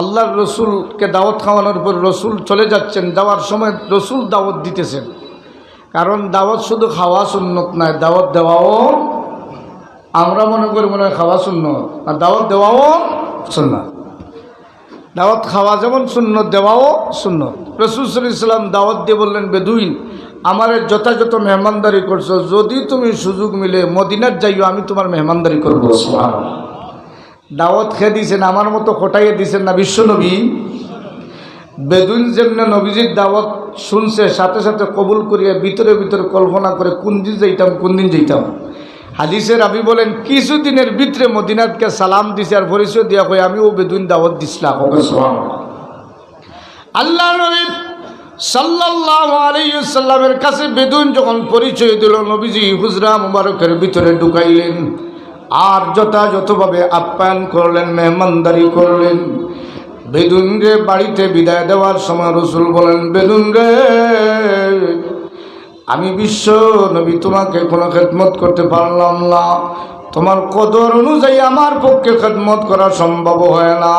আল্লাহর রসুলকে দাওয়াত খাওয়ানোর পর রসুল চলে যাচ্ছেন, যাওয়ার সময় রসুল দাওয়াত দিতেছেন। কারণ দাওয়াত শুধু খাওয়া সুন্নত নয়, দাওয়াত দেওয়াও, আমরা মনে করি মনে হয় খাওয়া সুন্নত, আর দাওয়াত দেওয়াও সুন্নত। দাওয়াত খাওয়া যেমন সুন্নত, দেওয়াও সুন্নত। রাসূল সাল্লাল্লাহু আলাইহি ওয়াসাল্লাম দাওয়াত দিয়ে বললেন, বেদুইন, আমারে যথাযথ মেহমানদারি করছো, যদি তুমি সুযোগ মিলে মদিনার যাইও, আমি তোমার মেহমানদারি করবো। সুবহানাল্লাহ। দাওয়াত খেয়ে দিয়েছেন, আমার মতো খোটাইয়ে দিয়েছেন না বিশ্বনবী। বেদুইন যেমন নবীজির দাওয়াত শুনছে, সাথে সাথে কবুল করিয়া ভিতরে ভিতরে কল্পনা করে কোন দিন যাইতাম, কোন দিন যাইতাম। হাদিসের রাবী বলেন, কিছুদিনের ভিতরে মদিনাতকে সালাম দিছে, আর পরিচয় দিয়া কই, আমিও বেদুইন দাওয়াত দিছিলাম। আল্লাহ নবী সাল্লাল্লাহু আলাইহি ওয়াসাল্লামের কাছে বেদুইন যখন পরিচয় দিল, নবীজি হুজরা মুবারকের ভিতরে ঢুকাইলেন, আর যথাযথভাবে আপ্যায়ন করলেন, মেহমানদারি করলেন। বেদুইন রে বাড়িতে বিদায় দেওয়ার সময় রসুল বলেন, বেদুইন রে, আমি বিশ্ব নবী তোমাকে কোনো খেদমত করতে পারলাম না, তোমার কদর অনুযায়ী আমার পক্ষে খেদমত করা সম্ভব হয় না।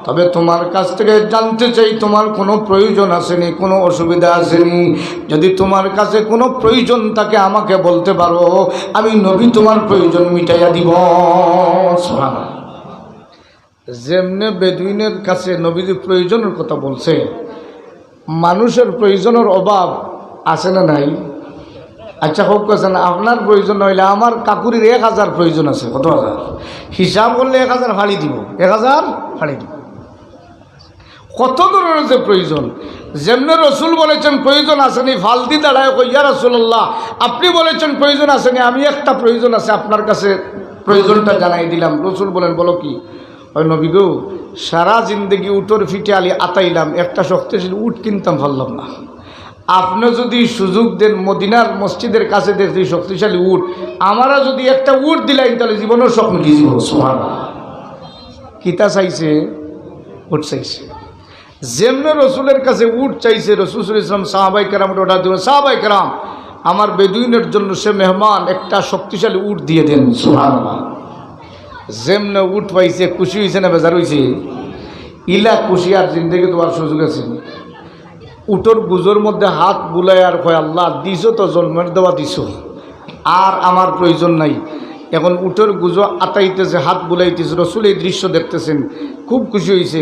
তবে তোমার কাছ থেকে জানতে চাই, তোমার কোনো প্রয়োজন আসেনি, কোনো অসুবিধা আসেনি? যদি তোমার কাছে কোনো প্রয়োজন থাকে আমাকে বলতে পারো, আমি নবী তোমার প্রয়োজন মিটাইয়া দিব। যেমনে বেদুইনের কাছে নবীজি প্রয়োজনের কথা বলছে, মানুষের প্রয়োজনের অভাব আছে না নাই? আচ্ছা হোক, কেছেন আপনার প্রয়োজন হইলে আমার কাকুরির 1000 প্রয়োজন আছে। কত হাজার? হিসাব করলে 1000 ফাড়ি দিব, 1000 ফাড়ি দিব। কত ধরনের যে প্রয়োজন, যেমনি রসুল বলেছেন প্রয়োজন আসেনি, ফালতি দাঁড়ায় কই, ইয়া রাসূলুল্লাহ, আপনি বলেছেন প্রয়োজন আসেনি, আমি একটা প্রয়োজন আছে আপনার কাছে প্রয়োজনটা জানাই দিলাম। রসুল বলেন, বলো কি? ওই নবী গো, সারা জিন্দগি উটোর ফিটে আলি আতাইলাম, একটা শক্তিশালী উট কিনতাম পারলাম না। আপনি যদি সুযোগ দেন, মদিনার মসজিদের কাছে দেখছি শক্তিশালী উট, আমারা যদি একটা উট দিলাই, তাহলে জীবনের স্বপ্ন কি জীবন। সুবহানাল্লাহ। কিতা চাইছে? উট চাইছে। যেমনে রসুলের কাছে উট চাইছে, রসুল সাল্লাল্লাহু আলাইহি ওয়াসাল্লাম সাহাবায়ে কেরামকে অর্ডার দিলেন, সাহাবায়ে কেরাম, আমার বেদুইনের জন্য সে মেহমান একটা শক্তিশালী উট দিয়ে দেন। সুবহানাল্লাহ। যেমনে উট পাইছে, খুশি হয়েছে না বেজার হয়েছে? ইলা খুশি আর জিন্দগি তোমার সুযোগ আছে। উটোর গুজোর মধ্যে হাত বুলাই আর কয়, আল্লাহ দিছো তো, জন্মের দেওয়া দিছো, আর আমার প্রয়োজন নাই। এখন উটোর গুজো আতাইতেছে, হাত বুলাইতেছে। রসুল এই দৃশ্য দেখতেছেন, খুব খুশি হয়েছে।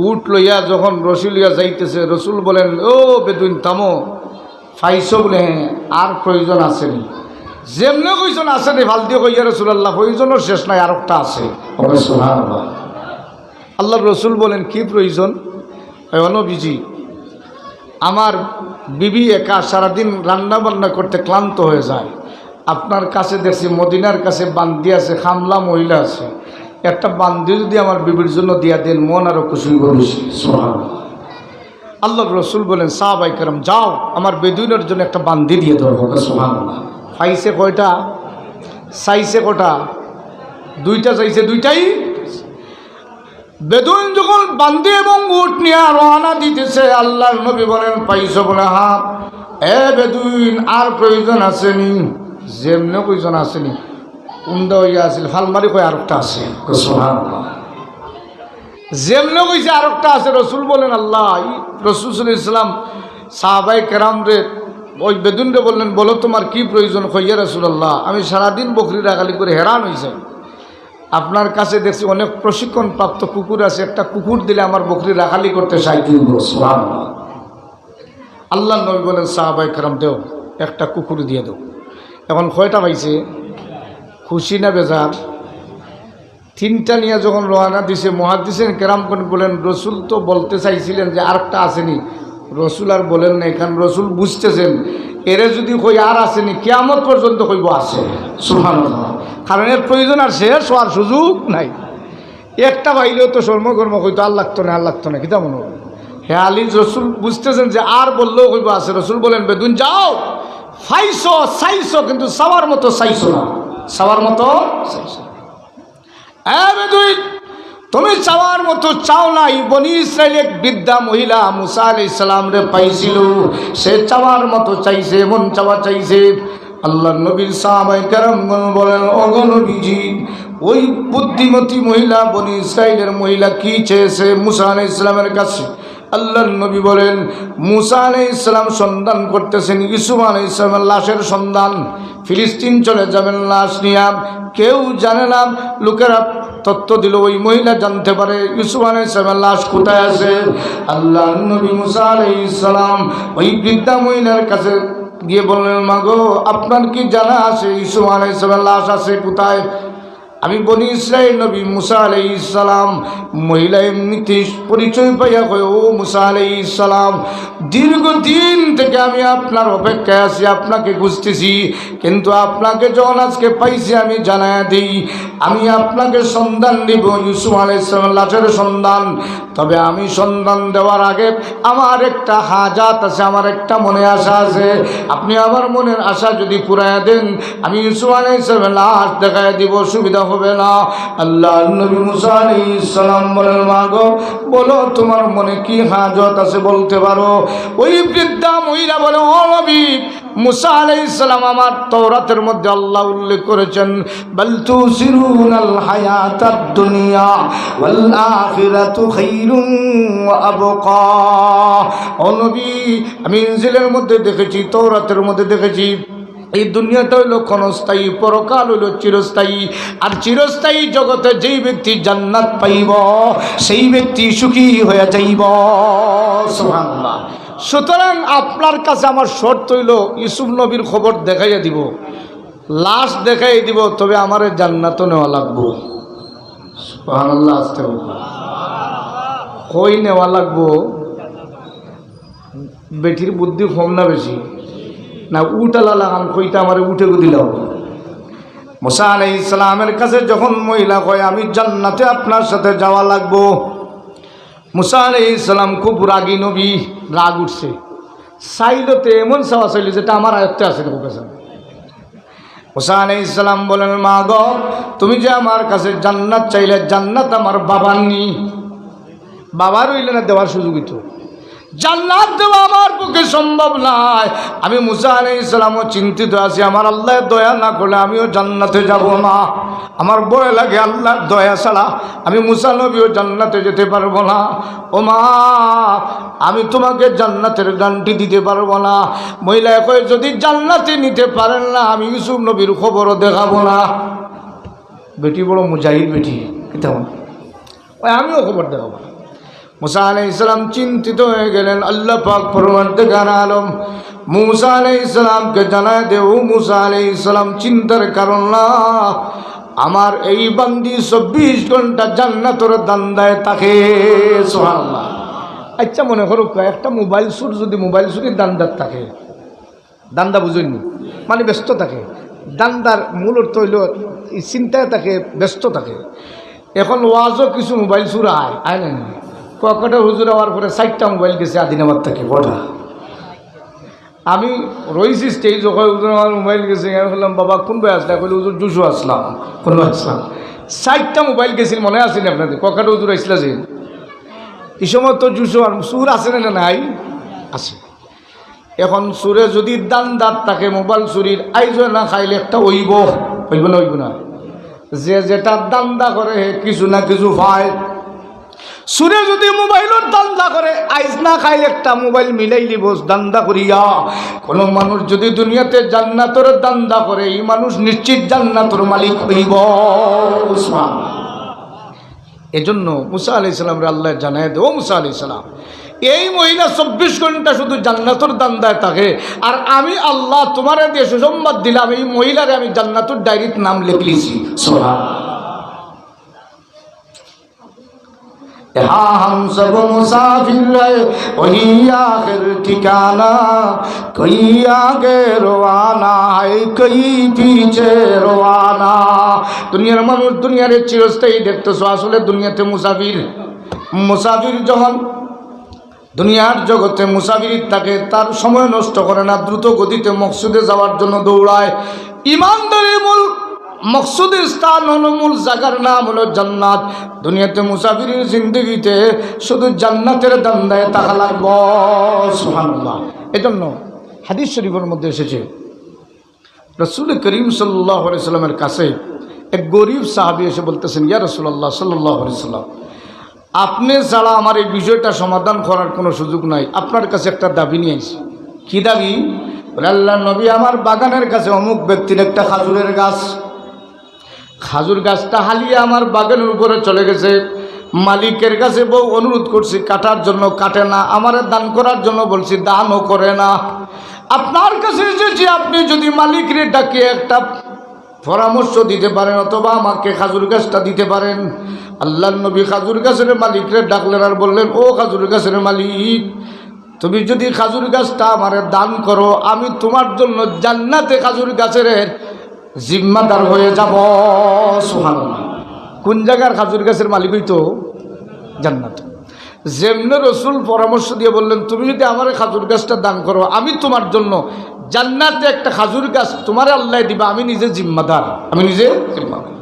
উট লইয়া যখন রসুল লইয়া যাইতেছে, রসুল বলেন, ও বেদুইন থামো, ফাইছো বলে? হ্যাঁ, আর প্রয়োজন আসেনি। যেমনে কইজন আসেনি, ভাল দিয়ে কইয়া রাসূলুল্লাহ, প্রয়োজনের শেষ নাই, আর একটা আছে। আল্লাহ রসুল বলেন, কি প্রয়োজন? নবীজি, আমার বিবি একা সারাদিন রান্না বান্না করতে ক্লান্ত হয়ে যায়, আপনার কাছে দেখছি মদিনার কাছে বান্দি আছে, খামলা মহিলা আছে, একটা বান্দি যদি আমার বিবির জন্য দিয়া দেন, মন আরো খুশি হবে। আল্লাহ রসুল বলেন, সাহাবায়ে কেরাম, যাও আমার বেদুইনের জন্য একটা বান্দি দিয়ে দেবো। পাইছে কয়টা? চাইছে কটা? 2টা চাইছে, 2টাই। বেদুইন যখন বান্দি এবং উট নিয়ে রওনা দিতেছে, আল্লাহর নবী বলেন, পাইছো বলে? হ্যাঁ। এ বেদুইন, আর প্রয়োজন আসেনি? যেমনে প্রয়োজন আসেনি, উন্দা হইয়া আসিল, ফালমারি কই আরেকটা আছে। যেমনে কইছে আরেকটা আছে। রসুল বলেন, আল্লাহ, রসুল সাল্লাল্লাহু আলাইহি ওয়াসাল্লাম সাহাবায়ে কেরাম রে, ওই বেদুইন রে বললেন, বলো তোমার কি প্রয়োজন? কইয়া রাসূলুল্লাহ, আমি সারাদিন বকরি রাখালি করে হেরান হয়ে যাই, আপনার কাছে দেখছি অনেক প্রশিক্ষণ প্রাপ্ত কুকুর আছে, একটা কুকুর দিলে আমার বকরি রাখালি করতে সাহায্য করব। সুবহানাল্লাহ। আল্লাহ নবী বলেন, সাহাবায়ে কেরাম, দেও, একটা কুকুর দিয়ে দেও। এখন কয়টা পাইছে? খুশি না বেজার? 3টা নিয়ে যখন রওনা দিছে, মুহাদ্দিসিন কেরাম বলেন, রসুল তো বলতে চাইছিলেন যে আরেকটা আসেনি, রসুল আর বলেন না। এখানে রসুল বুঝতেছেন, এরে যদি কই আর আসেনি, কিয়ামত পর্যন্ত কইব আছে। সুবহানাল্লাহ। কারণ এর প্রয়োজন আর শেষ হওয়ার সুযোগ নাই। একটা পাইলেও তো সর্বকর্ম কইতো, আর লাগতো না, আর লাগতো না, কিতা মনে হবে? হে আলী, রসুল বুঝতেছেন যে আর বললেও হইব আছে। রসুল বলেন, বেদুইন যাও, ফাইছো চাইছো, কিন্তু চাওয়ার মতো চাইছো না, চাওয়ার মতো চাইছো না। বেদুইন, তুমি চাওয়ার মতো চাও নাই। বনি ইসরায়েল এক বৃদ্ধা মহিলা মুসা আলাইহিস সালাম রে পাইছিল, সে চাওয়ার মতো চাইছে, মন চাওয়া চাইছে। আল্লাহর নবীর সাহাবায়ে কেরামগণ বলেন, ওগো নবীজি, ওই বুদ্ধিমতী মহিলা বনি ইসরায়েলের মহিলা কি চেয়েছে মুসা আলাইহিস সালামের কাছে? আল্লাহর নবী বলেন, মুসা আলাইহিস সালাম সন্ধান করতেছেন ইউসুফ আলাইহিস সালামের লাশের সন্ধান। ফিলিস্তিন চলে যাবেন লাশ নিয়ে, কেউ জানে না। লোকেরা তথ্য দিল, ওই মহিলা জানতে পারে ইউসুফ আলাইহিস সালামের লাশ কোথায় আছে। আল্লাহর নবী মুসা আলাইহিস সালাম ওই বৃদ্ধা মহিলার কাছে গিয়ে বললেন, মাগো, আপনার কি জানা আছে ইউসুফ আলাইহিস সালামের লাশ আছে কোথায়? আমি বনি ইসরাইল নবী মুসা আলাইহিস সালাম। মহিলা এমনিতে পরিচয় পাইয়া কয়, ও মুসা আলাইহিস সালাম, দীর্ঘদিন থেকে আমি আপনার অপেক্ষায় আছি, আপনাকে খুঁজতেছি, কিন্তু আপনাকে যখন আজকে পাইছি আমি জানায়া দিই, আমি আপনাকে সন্ধান দিব ইউসুফ আলাইহিস সালামের লাশের সন্ধান। তবে আমি সন্ধান দেওয়ার আগে আমার একটা হাজাত আছে, আমার একটা মনে আশা আছে। আপনি আমার মনের আশা যদি পুরাইয়া দেন, আমি ইউসুফ আলাইহিস সালামের লাশ দেখায় দিব, সুবিধা হবে না। আল্লাহর নবী মুসা আলাইহিস সালাম বলেন, মাগো, বলো তোমার মনে কি হাজত আছে, বলতে পারো। ওই বৃদ্ধা মহিলা বলে, ও নবী মুসা আলাইহিস সালাম, আমার তাওরাতের মধ্যে আল্লাহ উল্লেখ করেছেন, বাল তুসিরুনাল হায়াতাদ দুনিয়া ওয়াল আখিরাতু খায়রুন ওয়া আবকা। ও নবী, আমি ইনজিলের মধ্যে দেখেছি, তাওরাতের মধ্যে দেখেছি, এই দুনিয়াটা হইল ক্ষণস্থায়ী, পরকাল হইল চিরস্থায়ী। আর চিরস্থায়ী জগতে যেই ব্যক্তি জান্নাত পাইব, সেই ব্যক্তি সুখী হয়ে যাইব। সুবহানাল্লাহ। সুতরাং আপনার কাছে আমার শর্ত হইল, ইউসুফ নবীর খবর দেখাইয়া দিব, লাশ দেখাই দিব, তবে আমার জান্নাত নেওয়া লাগবো। সুবহানাল্লাহ। কই নেওয়া লাগবো? বেটির বুদ্ধি কম না বেশি? না উঠালা লাগান কইটা আমার উঠে দিলাম। মুসা আলাইহিস সালামের কাছে যখন মহিলা কয়, আমি জান্নাতে আপনার সাথে যাওয়া লাগবো, মুসা আলাইহিস সালাম খুব রাগী নবী, রাগ উঠছে। চাইলতে এমন চাওয়া চাইল যেটা আমার আয়ত্তে আছে। মুসা আলাইহিস সালাম বলেন, মা গো, তুমি যে আমার কাছে জান্নাত চাইলে, জান্নাত আমার বাবার নি, বাবার হইলে না দেওয়ার সুযোগ তো, জান্নাত দেওয়া আমার পক্ষে সম্ভব নয়। আমি মুসা আলাইহিস সালামও চিন্তিত আছি, আমার আল্লাহ দয়া না করলে আমিও জান্নাতে যাব না। আমার ভয় লাগে, আল্লাহর দয়া ছাড়া আমি মুসা নবীও জান্নাতে যেতে পারবো না। ও মা, আমি তোমাকে জান্নাতের গানটি দিতে পারবো না। মহিলা কয়, যদি জান্নাতে নিতে পারেন না, আমি ইউসুফ নবীর খবরও দেখাবো না। বেটি বড় মুজাহিদ বেটি, কেমন আমিও খবর দেখাবো না। মুসা আলাইহিস সালাম চিন্তিত হয়ে গেলেন। আল্লাহ পাক পরওয়ারদিগার আলম মুসা আলাইহিস সালামকে জানায় দেও, মুসা আলাইহিস সালাম চিন্তার কারণ না, আমার এই বান্দি 24 ঘন্টা জান্নাতের দান্দায় থাকে। সুবহানাল্লাহ। আচ্ছা মনে করো একটা মোবাইল চুর যদি মোবাইল চুরির দান্দার থাকে, দান্দা বুঝেননি মানে ব্যস্ত থাকে, দান্দার মূল অর্থ হইল চিন্তায় থাকে, ব্যস্ত থাকে। এখন ওয়াজও কিছু মোবাইল চুর আয় না, কটা হুজুর হওয়ার পরে 4টা মোবাইল গেছে আদিনাবাদ থেকে কটা। আমি রয়েছি স্টেজ, ওখানে হুজুর আমার মোবাইল গেছে, আমি বললাম বাবা কোন ভাই আসলা, কইলে হুজুর জুসু আসলাম, কোন ভাই আসলাম। 4টা মোবাইল গেছিল, মনে আসেনি আপনাদের? কটা হুজুর আসলা যে এই সময় তো জুসু আর সুর আছে না নাই? আছে। এখন সুরে যদি দান্দার থাকে মোবাইল চুরির, আইজ না খাইলে একটা হইব না, হইব না। যে যেটা দান্দা করে কিছু না কিছু পায়। সুরে যদি মোবাইলের দান্দা করে, আইজ না খাইলে একটা মোবাইল মিলাই লিব দান্দা করিয়া। কোন মানুষ যদি দুনিয়াতে জান্নাতের দান্দা করে, এই মানুষ নিশ্চিত জান্নাতের মালিক হইব। এজন্য মুসা আলাইহিস সালামরে আল্লাহ জানায় দেও, মুসা আলাইহিস সালাম এই মহিলা 24 ঘন্টা শুধু জান্নাতের দান্দায় থাকে, আর আমি আল্লাহ তোমার দিয়ে সুসংবাদ দিলাম, এই মহিলারে আমি জান্নাতের ডায়েরির নাম লিখলিছি। সুবহানাল্লাহ। यहाँ हम सब मुसाफिर है, वही आखिर ठिकाना, कोई आगे रवाना है, कोई पीछे रवाना। দুনিয়ার মানুষ দুনিয়ার চিরস্থায়ী দেখতেছো, আসলে দুনিয়াতে মুসাফির। মুসাফির যখন দুনিয়ার জগতে মুসাফির থাকে, তার সময় নষ্ট করে না, দ্রুত গতিতে মকসুদে যাওয়ার জন্য দৌড়ায়। ইমানদারের মূল মকসুদের স্থান হলো, মূল জায়গার নাম হলো জান্নাত। দুনিয়াতে মুসাফিরের জিন্দগিতে শুধু জান্নাতের দান্দায় তাকা লাগব। সুবহানাল্লাহ। এজন্য হাদিস শরীফের মধ্যে এসেছে, রাসূল করিম সাল্লাল্লাহু আলাইহি সাল্লামের কাছে এক গরিব সাহাবী এসে বলতেছেন, ইয়া রাসূলুল্লাহ সাল্লাল্লাহু আলাইহি সাল্লাম, আপনি ছাড়া আমার এই বিষয়টা সমাধান করার কোনো সুযোগ নাই, আপনার কাছে একটা দাবি নিয়ে আসি। কী দাবি? বলে, আল্লাহর নবী, আমার বাগানের কাছে অমুক ব্যক্তির একটা খাজুরের গাছ, খাজুর গাছটা হালিয়ে আমার বাগানের উপরে চলে গেছে। মালিকের কাছে বউ অনুরোধ করছি কাটার জন্য, কাটে না। আমারে দান করার জন্য বলছি, দানও করে না। আপনার কাছে এসেছি, আপনি যদি মালিকরে ডাকে একটা পরামর্শ দিতে পারেন, অথবা আমাকে খাজুর গাছটা দিতে পারেন। আল্লাহর নবী খাজুর গাছের মালিকরে ডাকলেন আর বললেন, ও খাজুর গাছের মালিক, তুমি যদি খাজুর গাছটা আমারে দান করো, আমি তোমার জন্য জান্নাতে খাজুর গাছের জিম্মাদার হয়ে যাব। সুবহানাল্লাহ। কোন জায়গার খাজুর গাছের মালিক হইতো? জান্নাত। যেমনে রসুল পরামর্শ দিয়ে বললেন, তুমি যদি আমার খাজুর গাছটা দান করো, আমি তোমার জন্য জান্নাতে একটা খাজুর গাছ তোমার আল্লাহ দিবা, আমি নিজে জিম্মাদার, আমি নিজে জিম্মাদার।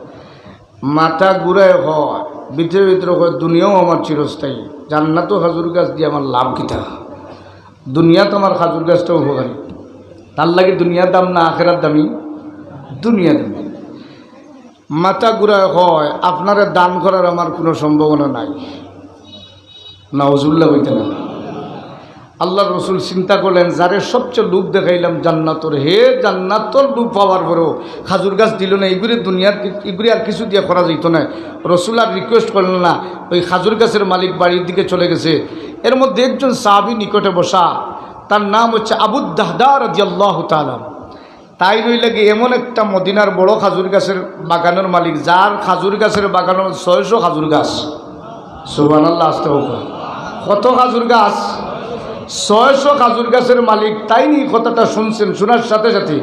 মাথা ঘুরায় হয়, ভিতরে ভিতরে হয় দুনিয়াও আমার চিরস্থায়ী, জান্নাতও খাজুর গাছ দিয়ে আমার লাভ কিতা? দুনিয়া তো আমার খাজুর গাছটাও উপকারী, তার লাগে দুনিয়ার দাম না আখেরার দামি? দুনিয়া দামি। মাথা ঘুরায় হয়, আপনারা দান করার আমার কোনো সম্ভাবনা নাই। নাউজুবিল্লাহ বলতে না। আল্লাহ রসুল চিন্তা করলেন, যারে সবচেয়ে লোভ দেখাইলাম জান্নাতর, হে জান্নাতর লোভ পাওয়ার পরেও খাজুর গাছ দিল না, এগুলি দুনিয়ার এগুলি আর কিছু দিয়ে করা যেত না। রসুল আর রিকোয়েস্ট করলেন না, ওই খাজুর গাছের মালিক বাড়ির দিকে চলে গেছে। এর মধ্যে একজন সাহাবী নিকটে বসা, তার নাম হচ্ছে আবু দাহদা রাদিয়াল্লাহু তাআলা। তাই রইলে কি এমন একটা মদিনার বড় খাজুর গাছের বাগানের মালিক, যার খাজুর গাছের বাগানের 600 খাজুর গাছ। সুবহানাল্লাহ। আসতে হোক, কত খাজুর গাছ? 600 খাজুর গাছের মালিক। তাই নি কথাটা শুনছেন, শোনার সাথে সাথে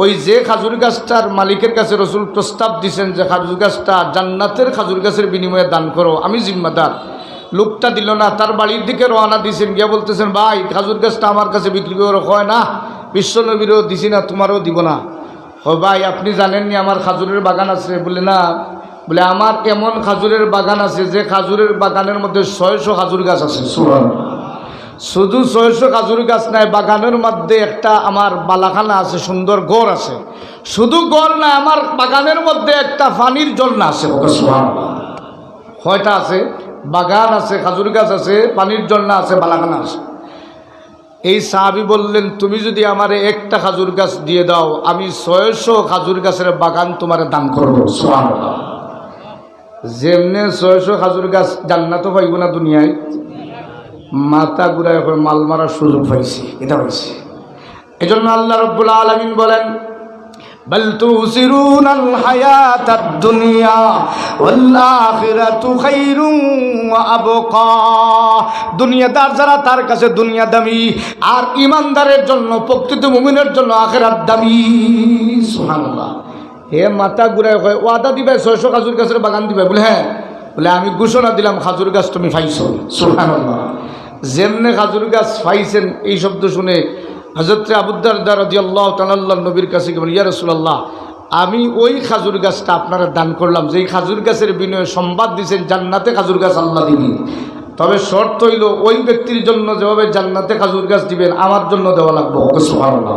ওই যে খাজুর গাছটার মালিকের কাছে রসুল প্রস্তাব দিয়েছেন যে খাজুর গাছটা জান্নাতের খাজুর গাছের বিনিময়ে দান করো, আমি জিম্মাদার। লোকটা দিল না, তার বাড়ির দিকে রওনা দিয়েছেন, গিয়া বলতেছেন, ভাই খাজুর গাছটা আমার কাছে বিক্রি করে। হয় না, বিশ্বনবীরও দিছি না, তোমারও দিব না। ও ভাই, আপনি জানেননি আমার খাজুরের বাগান আছে? বলে না। বলে, আমার এমন খাজুরের বাগান আছে যে খাজুরের বাগানের মধ্যে 600 খাজুর গাছ আছে। শুধু 600 খাজুর গাছ নাই, বাগানের মধ্যে একটা আমার বালাখানা আছে, সুন্দর গড় আছে। শুধু গড় না, আমার বাগানের মধ্যে একটা পানির ঝর্ণা আছে। কয়টা আছে? বাগান আছে, খাজুর গাছ আছে, পানির ঝর্ণা আছে, বালাখানা আছে। এই সাহাবী বললেন, তুমি যদি আমারে একটা খাজুর গাছ দিয়ে দাও, আমি 600 খাজুর গাছের বাগান তোমারে দান করবো। যেমনে 600 খাজুর গাছ জান্নাতও পাইব না দুনিয়ায়, মাথা ঘুরায় করে মাল মারার সুযোগ পাইছি, এটা পাইছি। এই জন্য আল্লাহ রাব্বুল আলামিন বলেন, বাল তুসিরুনাল হায়াতাদ দুনিয়া ওয়াল আখিরাতু খায়রুন ওয়া আবকা। দুনিয়াদার যারা, তার কাছে দুনিয়া দামি, আর ইমানদারের জন্য, প্রকৃত মুমিনের জন্য আখিরাত দামি। সুবহানাল্লাহ। হে মাথা ঘুরায় হয়, ওয়াদা দিবে 600 খাজুর গাছের বাগান দিবে? বলে হ্যাঁ। বলে, আমি ঘোষণা দিলাম খাজুর গাছ তুমি পাইছো। সুবহানাল্লাহ। যেমনে খাজুর গাছ পাইছেন, এই শব্দ শুনে হযরত আবু দারদা রাদিয়াল্লাহু তাআলা নবীর কাছে গেলেন, ইয়া রাসূলুল্লাহ, আমি ওই খাজুর গাছটা আপনারা দান করলাম, যেই খাজুর গাছের বিনিময়ে সংবাদ দিয়েছেন জান্নাতে খাজুর গাছ আল্লাহ দিবেন। তবে শর্ত হইল, ওই ব্যক্তির জন্য যেভাবে জান্নাতে খাজুর গাছ দিবেন, আমার জন্য দেওয়া লাগবে। সুবহানাল্লাহ।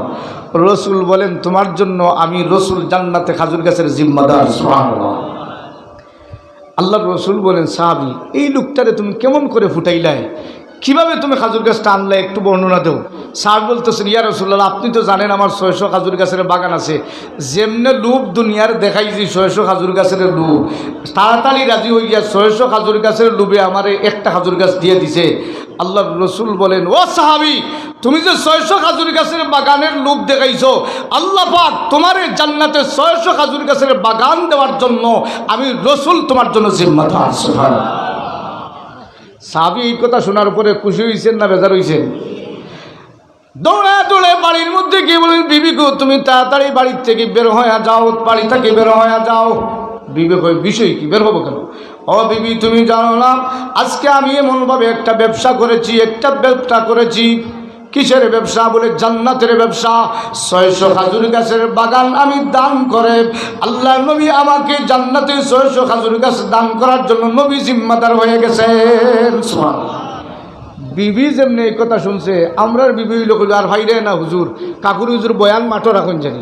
রসুল বলেন, তোমার জন্য আমি রসুল জান্নাতে খাজুর গাছের জিম্মাদার। সুবহানাল্লাহ। আল্লাহ রসুল বলেন, সাহাবী, এই লোকটারে তুমি কেমন করে ফুটাইলাই? কিভাবে তুমি খাজুর গাছটা আনলে, একটু বর্ণনা দেও। সাহাবী বলতেছেন, ইয়া রাসূলুল্লাহ, আপনি তো জানেন আমার 600 খাজুর গাছের বাগান আছে। যেমনে লোভ দুনিয়ার দেখাই যে 600 খাজুর গাছের লোভ, তাড়াতাড়ি রাজি হয়ে গিয়া 600 খাজুর গাছের লোভে আমারে একটা খাজুর গাছ দিয়ে দিছে। আল্লাহ রসুল বলেন, ও সাহাবী, তুমি যে 600 খাজুর গাছের বাগানের লোভ দেখাইছো, আল্লাহ পাক তোমারে জান্নাতে 600 খাজুর গাছের বাগান দেওয়ার জন্য আমি রসুল তোমার জন্য জিম্মাদার। সুবহানাল্লাহ। সাহাবী এই কথা শোনার পরে খুশি হয়েছেন না বেজার হয়েছেন? দৌড়া দৌড়ে বাড়ির মধ্যে গিয়ে বলেন, বিবি গো, তুমি তাড়াতাড়ি বাড়ির থেকে বের হয়ে যাও, বাড়ি থেকে বের হয়ে যাও। বিবেক হয়, বিষয় কি, বের হবো কেন? ও বিবি তুমি জানো না আজকে আমি এমনভাবে একটা ব্যবসা করেছি কিসের ব্যবসা? বলে জান্নাতের ব্যবসা। 600 খাজুর গাছের বাগান আমি দান করে আল্লাহ নবী আমাকে জান্নাতে 600 খাজুর গাছ দান করার জন্য নবী জিম্মাদার হয়ে গেছেন। সুবহানাল্লাহ। বিবি যেমনি এই কথা শুনছে, আমরার বিবি লোক আর ভাইরে না হুজুর কাকুর হুজুর বয়ান মাঠও রাখুন জানি,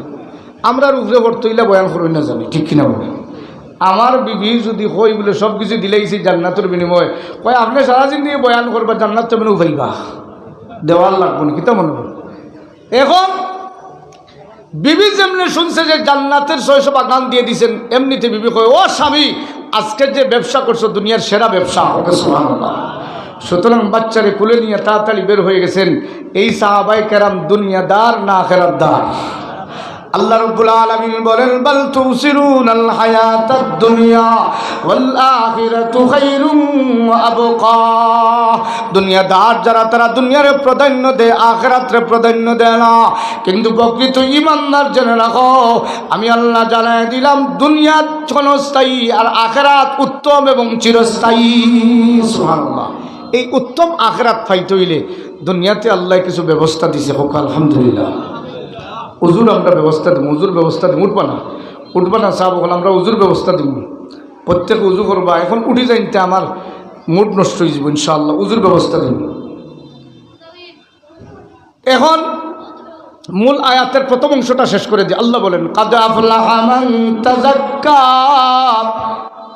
আমরার উপরে বর্তইলে বয়ান করুন না জানি, ঠিক কিনা বলে? আমার বিবি যদি কই বলে সব কিছু দিলেইছি জান্নাতের বিনিময়ে, কয় আপনি সারা জিন্দগি বয়ান করবা জান্নাত তেমন উঠাইবা, দেওয়াল লাগবো না, কিতা মনে হয়? এখন বিবি যেমনি শুনছে যে জান্নাতের 600 বাগান দিয়ে দিছেন, এমনিতে বিবি কয় ও স্বামী আজকের যে ব্যবসা করছো দুনিয়ার সেরা ব্যবসা। সুবহানাল্লাহ। সুতরাং বাচ্চারে কুলে নিয়ে তাড়াতাড়ি বের হয়ে গেছেন। এই সাহাবায়ে কেরাম দুনিয়াদার না আখিরাতদার? আল্লাহ রাব্বুল আলামিন বলেন বাল তুসিরুনাল হায়াতাদ দুনিয়া ওয়াল আখিরাতু খায়রুম ওয়া আবকা। দুনিয়াদার যারা তারা দুনিয়ারে প্রাধান্য দেয়, আখিরাতরে প্রাধান্য দেয় না। কিন্তু প্রকৃত ঈমানদার জেনে রাখো, আমি আল্লাহ জানাই দিলাম দুনিয়া ক্ষণস্থায়ী আর আখিরাত উত্তম এবং চিরস্থায়ী। সুবহানাল্লাহ। এই উত্তম আখিরাত পাইতে হইলে দুনিয়াতে আল্লাহ কিছু ব্যবস্থা দিছে, হোক আলহামদুলিল্লাহ। উজুর আমরা ব্যবস্থা দিব, উজুর ব্যবস্থা দিব। উঠবা না সাহেব, ওখানে আমরা উজুর ব্যবস্থা দিব, প্রত্যেকে উজু করবা। এখন উঠি যাইতে আমার মুড নষ্ট হয়ে যাব, ইনশাআল্লাহ উজুর ব্যবস্থা দিব। এখন মূল আয়াতের প্রথম অংশটা শেষ করে দিই। আল্লাহ বলেন কাদ আফলাহা মান তাযাক্কা